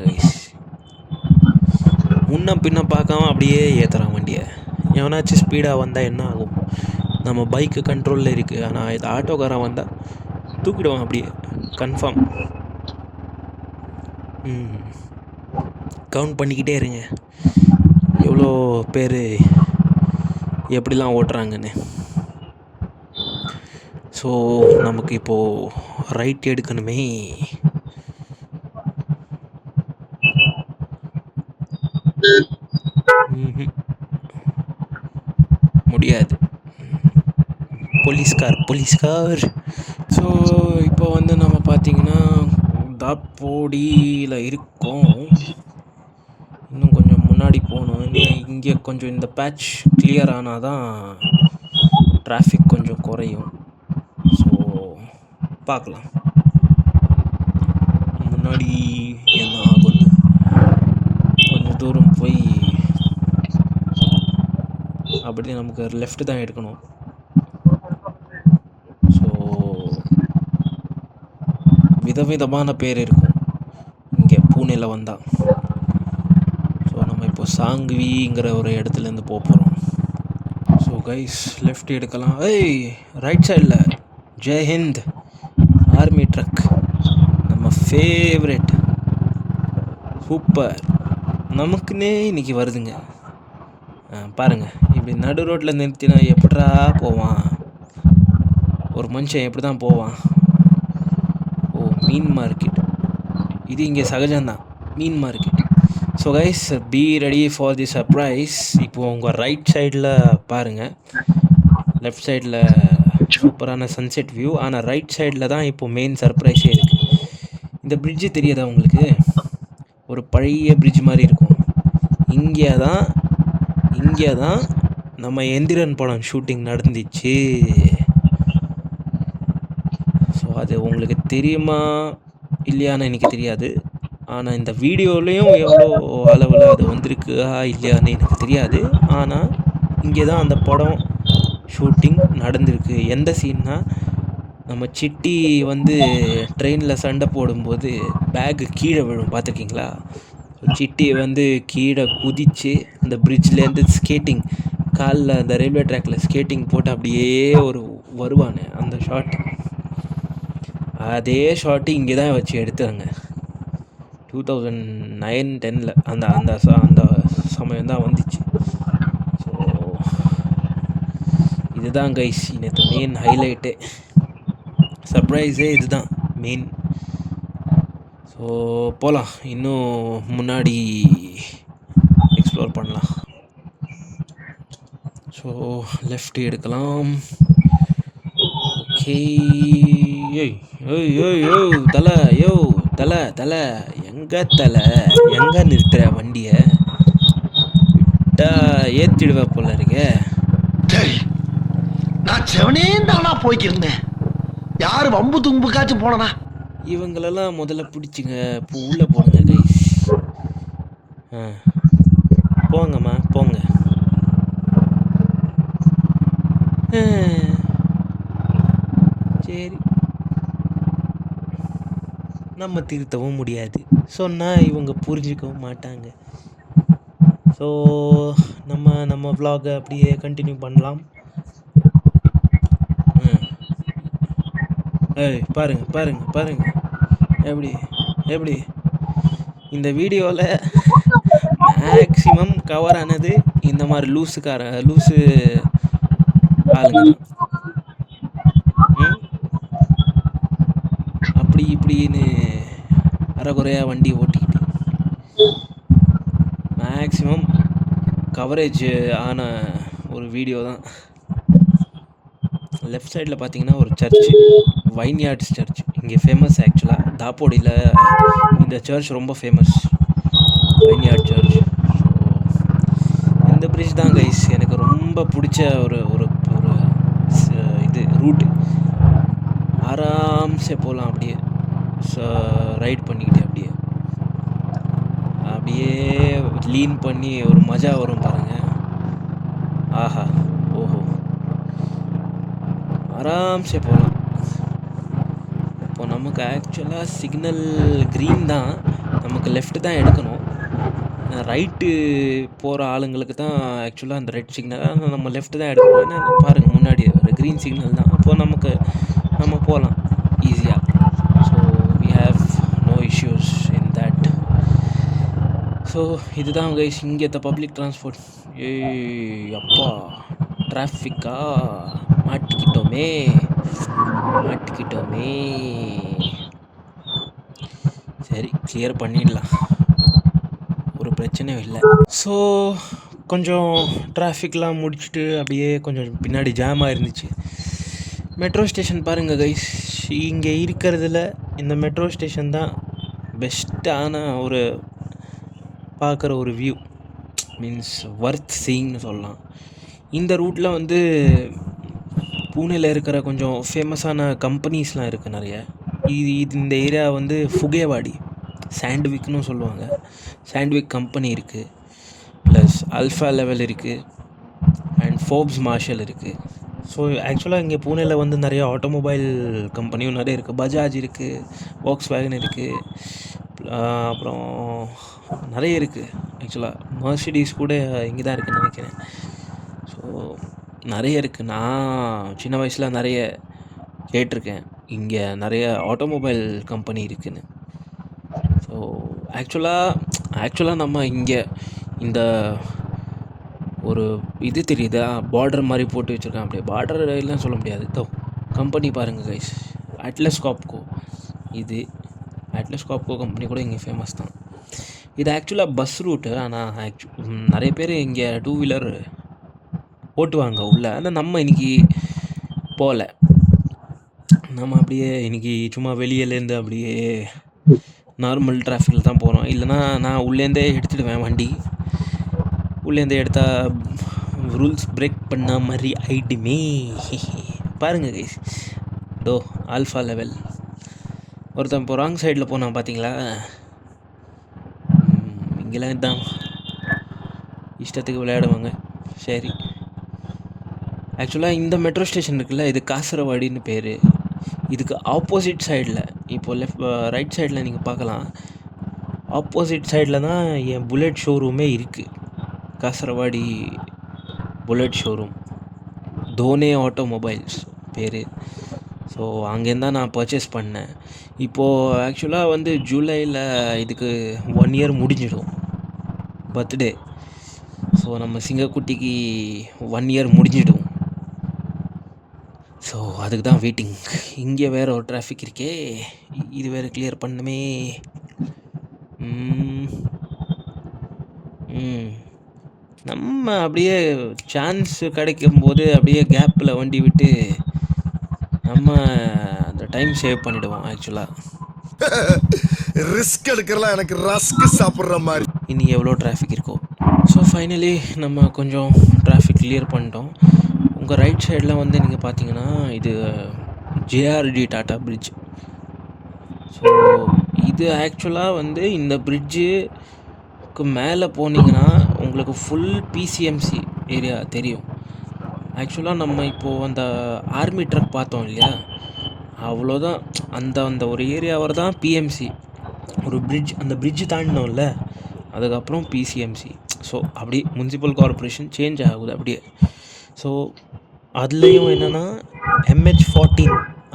கைஸ். முன்ன பின்ன பார்க்காம அப்படியே ஏற்றுறான் வண்டியை. எவனாச்சும் ஸ்பீடாக வந்தால் என்ன ஆகும்? நம்ம பைக்கு கண்ட்ரோலில் இருக்குது. ஆனால் இது ஆட்டோக்காரன் வந்தால் தூக்கிடுவான் அப்படியே, கன்ஃபார்ம். கவுண்ட் பண்ணிக்கிட்டே இருங்க எவ்வளோ பேர் எப்படிலாம் ஓட்டுறாங்கன்னு. ஸோ நமக்கு இப்போது ரைட் எடுக்கணுமே. முடியாது. போலீஸ்கார். ஸோ இப்போ வந்து நம்ம பார்த்திங்கன்னா தாப்போடியில் இருக்கோம். இன்னும் கொஞ்சம் முன்னாடி போகணும். இங்கே கொஞ்சம் இந்த பேட்ச் கிளியர் ஆனால் தான் டிராஃபிக் கொஞ்சம் குறையும். ஸோ பார்க்கலாம் முன்னாடி என்ன ஆகும்னு. கொஞ்சம் தூரம் போய் அப்படியே நமக்கு லெஃப்ட் தான் எடுக்கணும். ஸோ விதவிதமான பேர் இருக்கும் இங்கே பூனேல வந்தால். ஸோ நம்ம இப்போ சாங்விங்கிற ஒரு இடத்துலேருந்து போகிறோம். ஸோ கைஸ் லெஃப்ட் எடுக்கலாம். ரைட் சைடில் ஜெய்ஹிந்த் ஆர்மி ட்ரக், நம்ம ஃபேவரெட். சூப்பர், நமக்குன்னே இன்றைக்கி வருதுங்க. பாருங்கள், இப்படி நடு ரோட்டில் நிறுத்தினா எப்படா போவான் ஒரு மனுஷன்? எப்படி தான் போவான்? ஓ, மீன் மார்க்கெட் இது இங்கே சகஜம்தான், மீன் market. So guys be ready for the surprise. இப்போது உங்கள் ரைட் சைடில் பாருங்கள், லெஃப்ட் சைடில் சூப்பரான சன்செட் வியூ. ஆனால் ரைட் சைடில் தான் இப்போது மெயின் சர்ப்ரைஸே இருக்குது. இந்த பிரிட்ஜு தெரியாதா உங்களுக்கு? ஒரு பழைய பிரிட்ஜ் மாதிரி இருக்கும். இங்கே தான் நம்ம எந்திரன் படம் ஷூட்டிங் நடந்துச்சு. ஸோ அது உங்களுக்கு தெரியுமா இல்லையான்னு எனக்கு தெரியாது. ஆனால் இந்த வீடியோலேயும் எவ்வளோ அளவில் அது வந்திருக்கா இல்லையான்னு எனக்கு தெரியாது. ஆனால் இங்கே தான் அந்த படம் ஷூட்டிங் நடந்திருக்கு. எந்த சீன்னா, நம்ம சிட்டி வந்து ட்ரெயினில் சண்டை போடும்போது பேக்கு கீழே விழும், பார்த்துருக்கீங்களா? சிட்டி வந்து கீழே குதித்து அந்த பிரிட்ஜ்லேருந்து ஸ்கேட்டிங், காலில் அந்த ரயில்வே ட்ராக்கில் ஸ்கேட்டிங் போட்டு அப்படியே ஒரு வருவானே, அந்த ஷாட். அதே ஷாட்டு இங்கே தான் வச்சு எடுத்தாங்க 2009-10 அந்த அந்த அந்த சமயம் தான் வந்துச்சு. ஸோ இதுதான் கைஸ் நேற்று மெயின் ஹைலைட்டு, சர்ப்ரைஸே இதுதான் மெயின். ஸோ போகலாம், இன்னும் முன்னாடி எக்ஸ்ப்ளோர் பண்ணலாம். ஸோ லெஃப்ட் எடுக்கலாம். ஓகே. தலை எங்கே நிறுத்துற வண்டியை? விட்டா ஏற்றிடுவ போல இருக்க. நான் செவனே தானா போய்க்கிருந்தேன். யாரு வம்பு தும்புக்காச்சும் போனனா? இவங்களெல்லாம் முதல்ல பிடிச்சிங்க, இப்போ உள்ளே போடுங்க கைஸ். போங்கம்மா போங்க. சரி, நம்ம திருத்தவும் முடியாது, சொன்னால் இவங்க புரிஞ்சிக்கவும் மாட்டாங்க. ஸோ நம்ம vlog அப்படியே கண்டினியூ பண்ணலாம். பாருங்க எப்படி இந்த வீடியோவில் மேக்ஸிமம் கவர் ஆனது இந்த மாதிரி லூஸு ஆளுங்க. அப்படி இப்படின்னு அரைகுறையாக வண்டி ஓட்டிக்கிட்டு மேக்ஸிமம் கவரேஜ் ஆன ஒரு வீடியோ தான். லெஃப்ட் சைடில் பார்த்தீங்கன்னா ஒரு சர்ச்சு, வைன்யார்ட்ஸ் சர்ச், இங்கே ஃபேமஸ். ஆக்சுவலாக தாப்போடியில் இந்த சர்ச் ரொம்ப ஃபேமஸ், வைன்யார்ட் சர்ச். ஸோ இந்த பிரிட்ஜ் தான் கைஸ் எனக்கு ரொம்ப பிடிச்ச ஒரு ஒரு ஒரு இது ரூட்டு. ஆராம்சே போகலாம் அப்படியே ரைட் பண்ணிக்கிட்டே அப்படியே அப்படியே லீன் பண்ணி ஒரு மஜா வரும் பாருங்கள். ஆஹா ஓஹோ ஆராம்சே போகலாம். இப்போ நமக்கு ஆக்சுவலாக சிக்னல் க்ரீன் தான், நமக்கு லெஃப்ட் தான் எடுக்கணும். ரைட்டு போகிற ஆளுங்களுக்கு தான் ஆக்சுவலாக அந்த ரெட் சிக்னல், ஆனால் நம்ம லெஃப்ட் தான் எடுக்கணும். ஏன்னா பாருங்கள் முன்னாடி ஒரு க்ரீன் சிக்னல் தான், அப்போது நம்ம போகலாம் ஈஸியாக. So we have no issues in that. So இதுதான் கைஸ் இங்கே பப்ளிக் ட்ரான்ஸ்போர்ட். அப்பா டிராஃபிக்கா மாட்டிக்கிட்டோமே. சரி கிளியர் பண்ணிடலாம், ஒரு பிரச்சனையும் இல்லை. ஸோ கொஞ்சம் டிராஃபிக்லாம் முடிச்சுட்டு அப்படியே கொஞ்சம் பின்னாடி ஜாமாக இருந்துச்சு. மெட்ரோ ஸ்டேஷன் பாருங்கள் கைஸ், இங்கே இருக்கிறதுல இந்த மெட்ரோ ஸ்டேஷன் தான் பெஸ்ட்டான ஒரு பார்க்குற ஒரு வியூ, மீன்ஸ் ஒர்த் சீயிங்னு சொல்லலாம். இந்த ரூட்டில் வந்து பூனேல இருக்கிற கொஞ்சம் ஃபேமஸான கம்பெனிஸ்லாம் இருக்குது நிறைய. இந்த ஏரியா வந்து ஃபுகேவாடி சாண்ட்விக்னு சொல்லுவாங்க. சாண்ட்விக் கம்பெனி இருக்குது, ப்ளஸ் அல்ஃபா லெவல் இருக்குது அண்ட் ஃபோர்ப்ஸ் மார்ஷல் இருக்குது. ஸோ ஆக்சுவலாக இங்கே பூனேல வந்து நிறைய ஆட்டோமொபைல் கம்பெனியும் நிறைய இருக்குது. பஜாஜ் இருக்குது, வாக்ஸ் வேகன் இருக்குது, அப்புறம் நிறைய இருக்குது. ஆக்சுவலாக மர்சிடிஸ் கூட இங்கே தான் இருக்குதுன்னு நினைக்கிறேன். ஸோ நிறைய இருக்குது. நான் சின்ன வயசில் நிறைய கேட்டிருக்கேன் இங்கே நிறைய ஆட்டோமொபைல் கம்பெனி இருக்குதுன்னு. ஸோ ஆக்சுவலாக நம்ம இங்கே இந்த ஒரு இது தெரியுதா, பார்டர் மாதிரி போட்டு வச்சுருக்கான். அப்படியே பார்டர் இல்லைன்னு சொல்ல முடியாது. கம்பெனி பாருங்கள் கைஸ், அட்லஸ் காப்கோ. இது அட்லஸ் காப்கோ கம்பெனி கூட இங்கே ஃபேமஸ் தான். இது ஆக்சுவலாக பஸ் ரூட்டு, ஆனால் நிறைய பேர் இங்கே 2 வீலர் ஓட்டுவாங்க உள்ளே. ஆனால் நம்ம இன்றைக்கி போகல, நம்ம அப்படியே இன்றைக்கி சும்மா வெளியிலேருந்து அப்படியே நார்மல் டிராஃபிக்கில் தான் போகிறோம். இல்லைனா நான் உள்ளேருந்தே எடுத்துடுவேன் வண்டி. உள்ளேருந்து எடுத்தால் ரூல்ஸ் பிரேக் பண்ண மாதிரி ஆயிடுமே. பாருங்கள் கைஸ், ஆல்ஃபா லெவல். ஒருத்தன் இப்போ ராங் சைடில் போனான் பார்த்தீங்களா. இங்கெல்லாம் தான் இஷ்டத்துக்கு விளையாடுவாங்க. சரி, ஆக்சுவலாக இந்த மெட்ரோ ஸ்டேஷன் இருக்குல்ல, இது காசரவாடின்னு பேர். இதுக்கு ஆப்போசிட் சைடில், இப்போது ரைட் சைடில் நீங்கள் பார்க்கலாம், ஆப்போசிட் சைடில் தான் என் புல்லட் ஷோரூமே இருக்குது. காசரவாடி புல்லட் ஷோரூம், தோனே ஆட்டோமொபைல்ஸ் பேர். ஸோ அங்கேருந்து தான் நான் பர்ச்சேஸ் பண்ணேன். இப்போது ஆக்சுவலாக வந்து ஜூலையில் இதுக்கு 1 இயர் முடிஞ்சிடும், பர்த்டே. ஸோ நம்ம சிங்கக்குட்டிக்கு 1 இயர் முடிஞ்சிடும். ஸோ அதுக்கு தான் வெயிட்டிங். இங்கே வேறு ஒரு டிராஃபிக் இருக்கே, இது வேறு கிளியர் பண்ணுமே. நம்ம அப்படியே சான்ஸ் கிடைக்கும்போது அப்படியே கேப்பில் வண்டி விட்டு நம்ம அந்த டைம் சேவ் பண்ணிவிடுவோம். ஆக்சுவலாக ரிஸ்க் எடுக்கிறலாம் எனக்கு ரஸ்க் சாப்பிட்ற மாதிரி. இனி எவ்வளோ டிராஃபிக் இருக்கோ. ஸோ ஃபைனலி நம்ம கொஞ்சம் டிராஃபிக் கிளியர் பண்ணிட்டோம். உங்கள் ரைட் சைடில் வந்து நீங்கள் பார்த்தீங்கன்னா இது ஜேஆர்டி டாட்டா பிரிட்ஜ். ஸோ இது ஆக்சுவலாக வந்து இந்த பிரிட்ஜுக்கு மேலே போனீங்கன்னா உங்களுக்கு ஃபுல் பிசிஎம்சி ஏரியா தெரியும். ஆக்சுவலாக நம்ம இப்போது அந்த ஆர்மி ட்ரக் பார்த்தோம் இல்லையா, அவ்வளோதான். அந்த ஒரு ஏரியாவில் தான் பிஎம்சி. ஒரு பிரிட்ஜ், அந்த பிரிட்ஜ் தாண்டினோம்ல, அதுக்கப்புறம் பிசிஎம்சி. ஸோ அப்படி முனிசிபல் கார்பரேஷன் சேஞ்ச் ஆகுது அப்படியே. ஸோ அதுலேயும் என்னென்னா MH14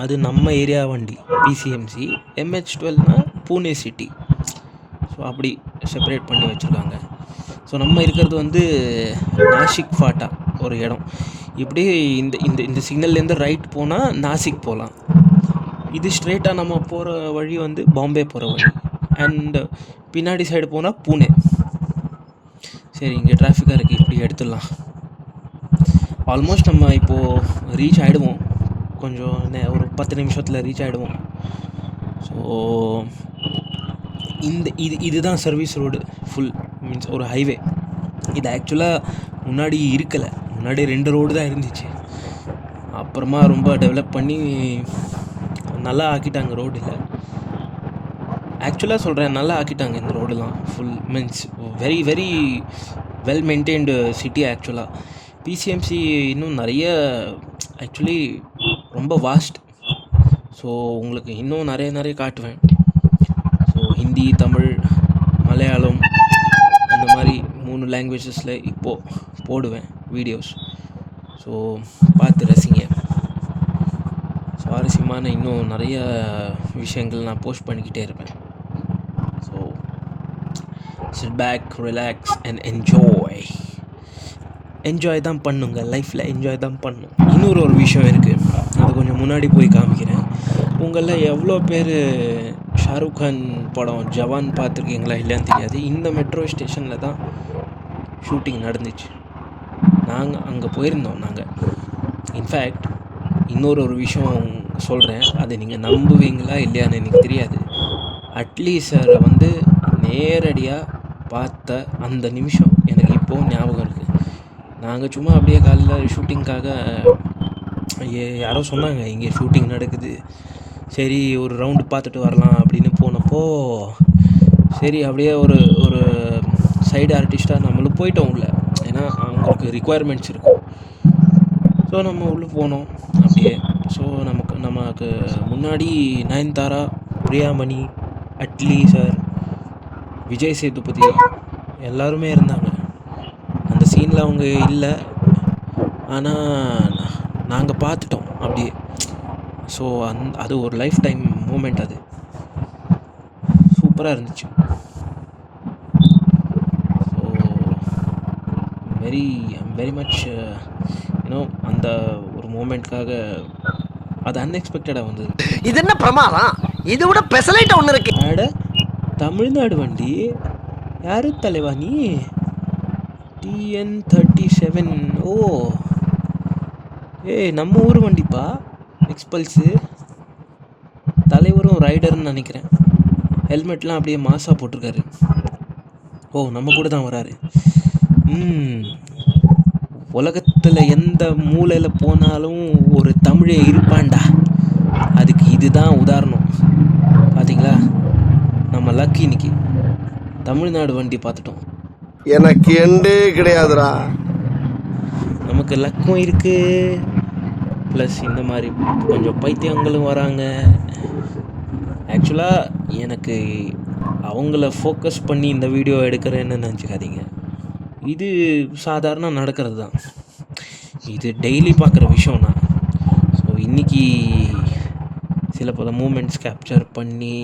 அது நம்ம ஏரியா வண்டி பிசிஎம்சி, MH12னா பூனே சிட்டி. ஸோ அப்படி செப்பரேட் பண்ணி வச்சுருக்காங்க. ஸோ நம்ம இருக்கிறது வந்து நாசிக் ஃபாட்டா ஒரு இடம். இப்படி இந்த இந்த இந்த சிக்னல்லேருந்து ரைட் போனால் நாசிக் போகலாம். இது ஸ்ட்ரெயிட்டாக நம்ம போகிற வழி வந்து பாம்பே போகிற வழி. அண்ட் பின்னாடி சைடு போனால் பூனே. சரி, இங்கே டிராஃபிக்காக இருக்குது, இப்படி எடுத்துடலாம். ஆல்மோஸ்ட் நம்ம இப்போது ரீச் ஆகிடுவோம். கொஞ்சம் ஒரு 10 நிமிஷத்தில் ரீச் ஆகிடுவோம். ஸோ இதுதான் சர்வீஸ் ரோடு ஃபுல், மீன்ஸ் ஒரு ஹைவே. இது ஆக்சுவலாக முன்னாடி இருக்கலை. முன்னாடி 2 ரோடு தான் இருந்துச்சு. அப்புறமா ரொம்ப டெவலப் பண்ணி நல்லா ஆக்கிட்டாங்க. ரோடு இல்லை, ஆக்சுவலாக சொல்கிறேன், நல்லா ஆக்கிட்டாங்க இந்த ரோடெலாம். Full means very very well maintained city. ஆக்சுவலாக பிசிஎம்சி இன்னும் நிறைய ஆக்சுவலி ரொம்ப வாஸ்ட். ஸோ உங்களுக்கு இன்னும் நிறைய காட்டுவேன். ஸோ ஹிந்தி, தமிழ், மலையாளம் அந்த மாதிரி 3 லாங்குவேஜஸில் இப்போது போடுவேன் வீடியோஸ். ஸோ பார்த்து ரசிங்க. சுவாரஸ்யமான இன்னும் நிறைய விஷயங்கள் நான் போஸ்ட் பண்ணிக்கிட்டே இருப்பேன். So sit back, relax and enjoy தான் பண்ணுங்க. லைஃப்பில் என்ஜாய் தான் பண்ணும். இன்னொரு விஷயம் இருக்குது, அது கொஞ்சம் முன்னாடி போய் காமிக்கிறேன். உங்களில் எவ்வளோ பேர் ஷாருக் கான் படம் ஜவான் பார்த்துருக்கீங்களா இல்லையான்னு தெரியாது. இந்த மெட்ரோ ஸ்டேஷனில் தான் ஷூட்டிங் நடந்துச்சு. நாங்கள் அங்கே போயிருந்தோம். இன்ஃபேக்ட் இன்னொரு விஷயம் சொல்கிறேன், அதை நீங்கள் நம்புவீங்களா இல்லையான்னு எனக்கு தெரியாது. அட்லி சாரை நேரடியாக பார்த்த அந்த நிமிஷம் எனக்கு இப்போது ஞாபகம் இருக்குது. நாங்கள் சும்மா அப்படியே காலையில் ஷூட்டிங்காக யாரோ சொன்னாங்க இங்கே ஷூட்டிங் நடக்குது, சரி ஒரு ரவுண்டு பார்த்துட்டு வரலாம் அப்படின்னு போனப்போ, சரி அப்படியே ஒரு சைடு ஆர்டிஸ்ட்டாக நம்மளும் போயிட்டோம் உள்ள. ஏன்னா அவங்களுக்கு ரிக்குவயர்மெண்ட்ஸ் இருக்கும். ஸோ நம்ம உள்ளே போனோம் அப்படியே. ஸோ நமக்கு முன்னாடி நயன்தாரா, பிரியாமணி, அட்லி சார், விஜய் சேதுபதி எல்லாருமே இருந்தாங்க. அந்த சீனில் அவங்க இல்லை, ஆனால் நாங்கள் பார்த்துட்டோம் அப்படியே. ஸோ அது ஒரு லைஃப் டைம் மூமெண்ட். அது சூப்பராக இருந்துச்சு. ஸோ வெரி மச் அந்த ஒரு மூமெண்ட்காக அது அன்எக்ஸ்பெக்டடாக வந்தது. இது என்ன பிரமாதம், இதை விட பெசலைட் ஒன்று இருக்கு. அட தமிழ்நாடு வண்டி யாரு தலைவா நீ? TN37. ஓ நம்ம ஊர் வண்டிப்பா, எக்ஸ்பல்ஸு. தலைவரும் ரைடர்னு நினைக்கிறேன். ஹெல்மெட்லாம் அப்படியே மாசாக போட்டிருக்காரு. ஓ நம்ம கூட தான் வராரு. உலகத்தில் எந்த மூலையில் போனாலும் ஒரு தமிழே இருப்பான்டா. அதுக்கு இதுதான் உதாரணம். பார்த்தீங்களா, நம்ம லக்கி இன்னைக்கு தமிழ்நாடு வண்டி பார்த்துட்டோம். எனக்கு எண்டே கிடையாதுடா. நமக்கு லக்கும் இருக்குது, ப்ளஸ் இந்த மாதிரி கொஞ்சம் பைத்தியங்களும் வராங்க. ஆக்சுவலாக எனக்கு அவங்கள ஃபோக்கஸ் பண்ணி இந்த வீடியோ எடுக்கிறேன்னு நினச்சிக்காதீங்க. இது சாதாரண நடக்கிறது தான். இது டெய்லி பார்க்குற விஷயம் தான். ஸோ இன்றைக்கி சில பல மூமெண்ட்ஸ் கேப்சர் பண்ணி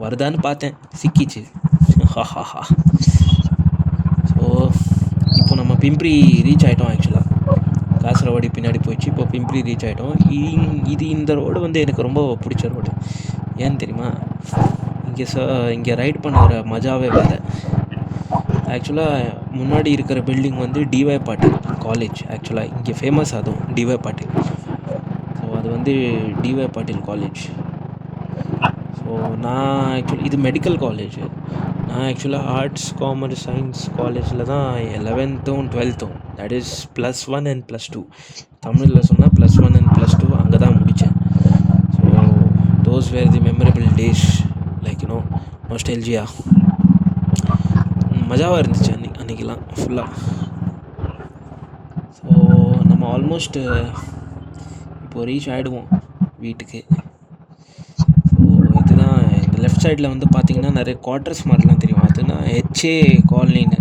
வருதான்னு பார்த்தேன், சிக்கிச்சு. ஹாஹாஹா. ஸோ இப்போ நம்ம பிம்ப்ரி ரீச் ஆகிட்டோம். ஆக்சுவலாக காசரவாடி பின்னாடி போயிடுச்சு, இப்போ பிம்ப்ரி ரீச் ஆகிட்டோம். இந்த ரோடு எனக்கு ரொம்ப பிடிச்ச ரோடு. ஏன்னு தெரியுமா, இங்கே ரைட் பண்ணுற மஜாவே வேறு. ஆக்சுவலாக முன்னாடி இருக்கிற பில்டிங் டிஒய் பாட்டில் காலேஜ். ஆக்சுவலாக இங்கே ஃபேமஸ் அதுவும் டிஒய் பாட்டில். ஸோ அது டிஒய் பாட்டில் காலேஜ். ஸோ நான் இது மெடிக்கல் காலேஜ். நான் ஆக்சுவலாக ஆர்ட்ஸ், காமர்ஸ், சயின்ஸ் காலேஜில் தான் 11th and 12th, that is +1 and +2. தமிழில் சொன்னால் +1 and +2 அங்கே தான் முடித்தேன். So those were the memorable days, nostalgia. மஜாவாக இருந்துச்சு அன்றைக்கெலாம் ஃபுல்லாக. ஸோ நம்ம ஆல்மோஸ்ட் இப்போது ரீச் ஆகிடுவோம் வீட்டுக்கு. ஸோ இதுதான் இந்த லெஃப்ட் சைடில் பார்த்திங்கன்னா நிறைய குவார்ட்டர்ஸ் மாதிரிலாம் தெரியும். அதுனா HA காலனின்னு.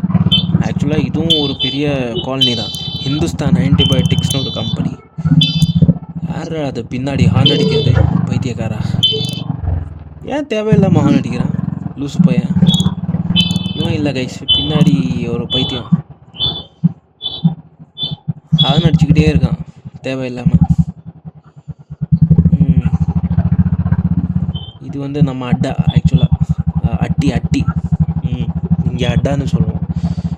ஆக்சுவலாக இதுவும் ஒரு பெரிய காலனி தான். ஹிந்துஸ்தான் ஆன்டிபயோட்டிக்ஸ்னு ஒரு கம்பெனி. யார் அது பின்னாடி ஹார்ன் அடிக்கிறது? பைத்தியக்காரா, ஏன் தேவையில்லாமல் ஹார்ன் அடிக்கிறான் லூசு பையன்? இவன் இல்லை கைஸ், பின்னாடி ஒரு பைத்தியம் ஹார்ன் அடிச்சுக்கிட்டே இருக்கான் தேவையில்லாமல். இது நம்ம அட்டா. ஆக்சுவலாக அட்டி இங்கே அட்டான்னு சொல்லுவோம்.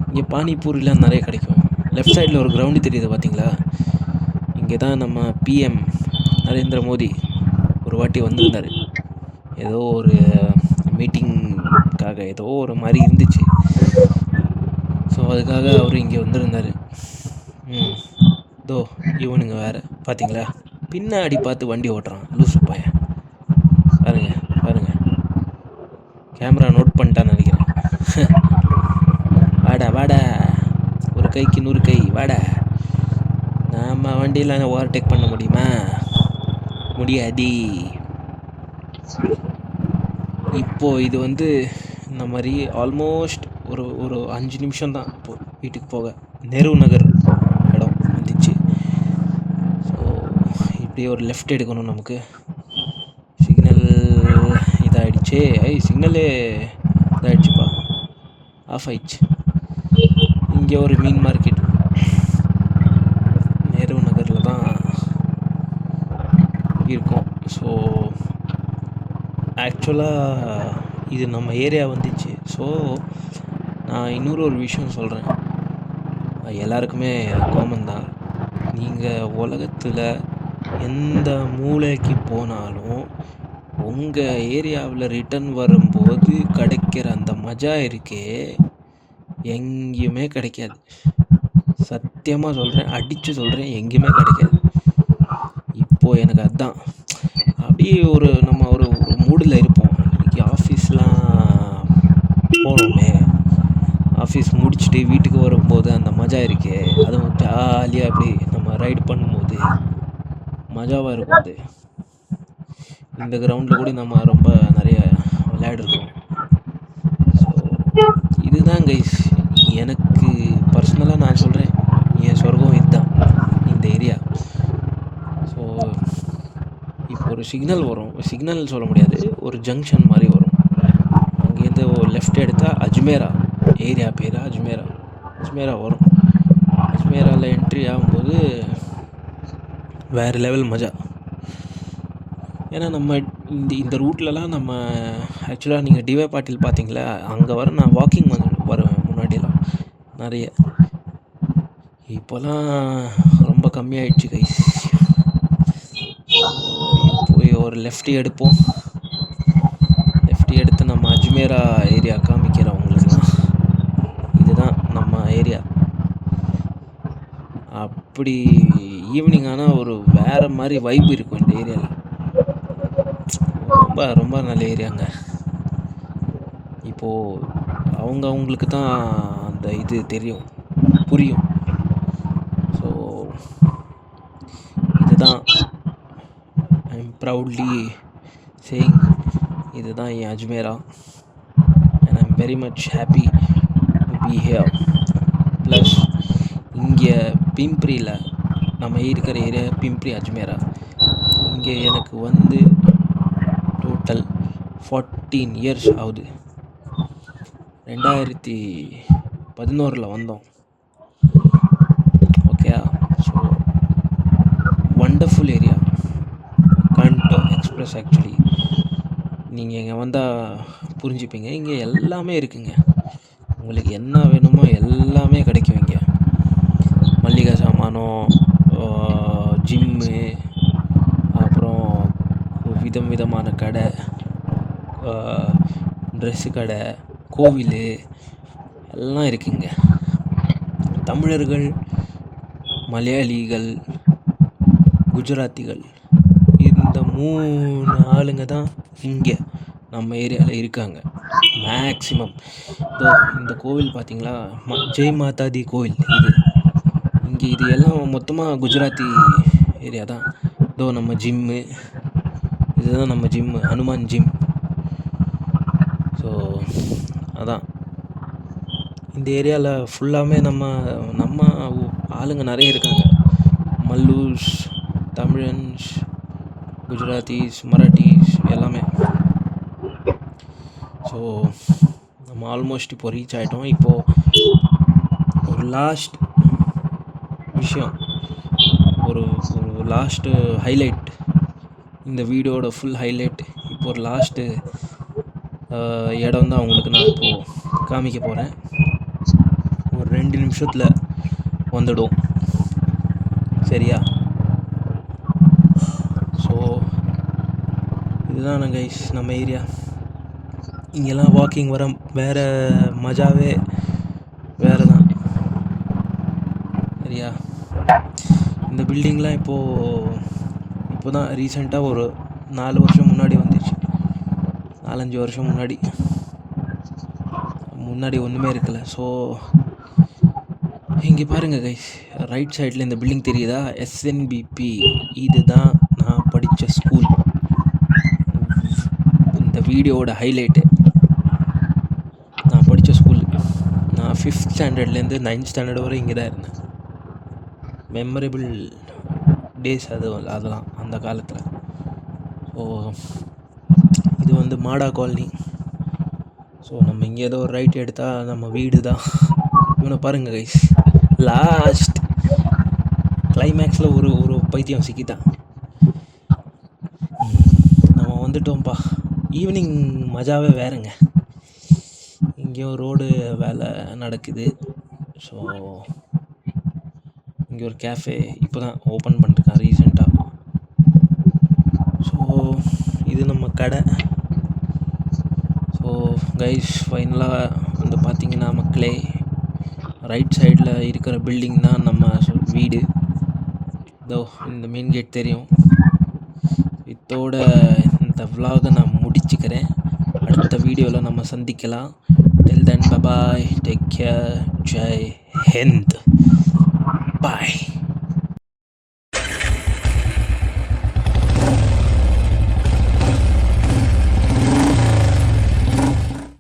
இங்கே பானிபூரிலாம் நிறைய கிடைக்கும். லெஃப்ட் சைடில் ஒரு கிரவுண்டு தெரியுது பார்த்தீங்களா? இங்கே தான் நம்ம PM நரேந்திர மோடி ஒரு வாட்டி வந்திருந்தார். ஏதோ ஒரு மீட்டிங்காக ஏதோ ஒரு மாதிரி இருந்துச்சு. ஸோ அதுக்காக அவர் இங்கே வந்திருந்தார். தோ இவனுங்க வேறு பார்த்தீங்களா, பின்னாடி பார்த்து வண்டி ஓட்டுறான் லூசு பையன். பாருங்க கேமரா நோட் பண்ணிட்டான்னு நினைக்கிறேன். வாடா ஒரு கைக்கு 100 கை வாடா. நம்ம வண்டியில் ஓவர்டேக் பண்ண முடியுமா? முடியாது. இப்போது இது வந்து இந்த மாதிரி ஆல்மோஸ்ட் ஒரு 5 நிமிஷம் தான் இப்போது வீட்டுக்கு போக நேரு நகர் இடம் வந்துச்சு. ஸோ இப்படியே ஒரு லெஃப்ட் எடுக்கணும். நமக்கு சிக்னல் இதாகிடுச்சே. சிக்னலே இதாகிடுச்சுப்பா, ஆஃப் ஆயிடுச்சு. இங்கே ஒரு மீன் மார்க்கெட் நேரு நகரில் தான் இருக்கும். ஸோ ஆக்சுவலாக இது நம்ம ஏரியா வந்துச்சு. ஸோ நான் இன்னொரு விஷயம் சொல்கிறேன், எல்லாருக்குமே காமன் தான். நீங்கள் உலகத்தில் எந்த மூலைக்கு போனாலும் உங்கள் ஏரியாவில் ரிட்டர்ன் வரும்போது கிடைக்கிற அந்த மஜா இருக்கே, எங்கேயுமே கிடைக்காது. சத்தியமாக சொல்கிறேன், அடித்து சொல்கிறேன், எங்கேயுமே கிடைக்காது. இப்போது எனக்கு அதுதான். அப்படியே நம்ம ஒரு மூடில் இருப்போம். இன்றைக்கி ஆஃபீஸ்லாம் போனோமே, ஆஃபீஸ் முடிச்சுட்டு வீட்டுக்கு வரும்போது அந்த மஜா இருக்கே, அதுவும் ஜாலியாக அப்படி நம்ம ரைடு பண்ணும்போது மஜாவாக இருக்கும். அது இந்த கிரவுண்டில் கூட நம்ம ரொம்ப நிறைய விளையாடிருக்கோம். ஸோ இதுதான் கைஸ், எனக்கு பர்சனலாக நான் சொல்கிறேன், என் சொர்க்கம் இதுதான் இந்த ஏரியா. ஸோ இப்போ ஒரு சிக்னல் வரும், சிக்னல் சொல்ல முடியாது, ஒரு ஜங்ஷன் மாதிரி வரும். அங்கேருந்து லெஃப்ட் எடுத்தால் அஜ்மேரா, ஏரியா பேர் அஜ்மேரா வரும். அஜ்மேராவில் என்ட்ரி ஆகும்போது வேறு லெவல் மஜா. ஏன்னா நம்ம இந்த ரூட்லலாம் நம்ம ஆக்சுவலாக நீங்கள் டிவை பாட்டில் பார்த்தீங்களா, அங்கே நான் வாக்கிங் வருவேன் முன்னாடியெல்லாம் நிறைய. இப்போலாம் ரொம்ப கம்மியாயிடுச்சு கைஸ். போய் ஒரு லெஃப்ட் எடுப்போம். லெஃப்ட் எடுத்து நம்ம அஜ்மேரா ஏரியா காமிக்கிறோம் உங்களுக்குலாம். இதுதான் நம்ம ஏரியா. அப்படி ஈவினிங் ஆனால் ஒரு வேறு மாதிரி வைப் இருக்கும் இந்த ஏரியாவில். ரொம்ப ரொம்ப நல்ல ஏரியாங்க. இப்போது அவங்களுக்கு தான் அந்த இது தெரியும், புரியும். ஸோ இதுதான் ஐ எம் ப்ரவுட்லி சேயிங், இதுதான் என் Ajmera. And I am very much happy to be here. Plus இங்கே பிம்ப்ரியில் நம்ம இருக்கிற ஏரியா பிம்ப்ரி அஜ்மேரா. இங்கே எனக்கு வந்து டோட்டல் 14 இயர்ஸ் ஆகுது. 2011 வந்தோம். Okay. So wonderful area, can't express. Actually நீங்கள் இங்கே வந்தால் புரிஞ்சுப்பீங்க, இங்கே எல்லாமே இருக்குங்க. உங்களுக்கு என்ன வேணுமோ எல்லாமே கிடைக்கும் இங்கே. மல்லிகை சாமானம், ஜிம்மு, அப்புறம் விதமான கடை, ட்ரெஸ்ஸு கடை, கோவில் எல்லாம் இருக்குங்க. தமிழர்கள், மலையாளிகள், குஜராத்திகள், இந்த 3 ஆளுங்க தான் இங்கே நம்ம ஏரியாவில் இருக்காங்க மேக்ஸிமம். இந்த கோவில் பார்த்தீங்களா, ஜெய் மாதா தி கோவில். இது எல்லாம் மொத்தமாக குஜராத்தி ஏரியா தான். நம்ம ஜிம்மு, இதுதான் நம்ம ஜிம்மு, ஹனுமான் ஜிம். ஸோ அதான் இந்த ஏரியாவில் ஃபுல்லாமே நம்ம ஆளுங்க நிறைய இருக்காங்க. மல்லூஸ், தமிழன்ஸ், குஜராத்திஸ், மராட்டிஸ் எல்லாமே. ஸோ நம்ம ஆல்மோஸ்ட் இப்போ ரீச் ஆகிட்டோம். இப்போது ஒரு லாஸ்ட் விஷயம், ஒரு லாஸ்ட்டு ஹைலைட், இந்த வீடியோட ஃபுல் ஹைலைட். இப்போ ஒரு லாஸ்ட்டு இடம் தான் உங்களுக்கு நான் இப்போது காமிக்க போகிறேன். ஒரு 2 நிமிஷத்தில் வந்துடும், சரியா? ஸோ இதுதான் கைஸ் நம்ம ஏரியா. இங்கெல்லாம் வாக்கிங் வர வேறு மஜாவே வேறு தான். சரியா? இந்த பில்டிங்லாம் இப்போ தான் ரீசெண்டாக ஒரு 4 வருஷம் முன்னாடி வந்துச்சு. 4-5 வருஷம் முன்னாடி ஒன்றுமே இருக்கல. ஸோ இங்கே பாருங்கள் கைஸ், ரைட் சைடில் இந்த பில்டிங் தெரியுதா? எஸ்என்பிபி. இதுதான் நான் படித்த ஸ்கூல். இந்த வீடியோவோட ஹைலைட்டு நான் படித்த ஸ்கூல். நான் 5th ஸ்டாண்டர்ட்லேருந்து 9th ஸ்டாண்டர்ட் வரை இங்கே தான் இருந்தேன். மெமரபிள் டேஸ் அதெல்லாம் அந்த காலத்தில். ஸோ இது வந்து மாடா காலனி. ஸோ நம்ம இங்கே ஏதோ ஒரு ரைட் எடுத்தால் நம்ம வீடு தான். இவனை பாருங்கள் கைஸ், லாஸ்ட் கிளைமேக்ஸில் ஒரு பைத்தியம் சிக்கிட்டான். நம்ம வந்துட்டோம்ப்பா. ஈவினிங் மஜாவே வேறுங்க. இங்கேயும் ரோடு வேலை நடக்குது. ஸோ இங்கே ஒரு கேஃபே இப்போ தான் ஓப்பன் பண்ணிருக்கான் ரீசெண்டாக. ஸோ இது நம்ம கடை. ஸோ கைஸ், ஃபைனலாக வந்து பார்த்திங்கன்னா மக்களே, ரைட் சைடில் இருக்கிற பில்டிங் தான் நம்ம வீடு. இதோ இந்த மெயின் கேட் தெரியும். இதோட இந்த vlog-ஐ நான் முடிச்சுக்கிறேன். அடுத்த வீடியோவில் நம்ம சந்திக்கலாம். Till then, bye bye, take care, Jai Hind, bye.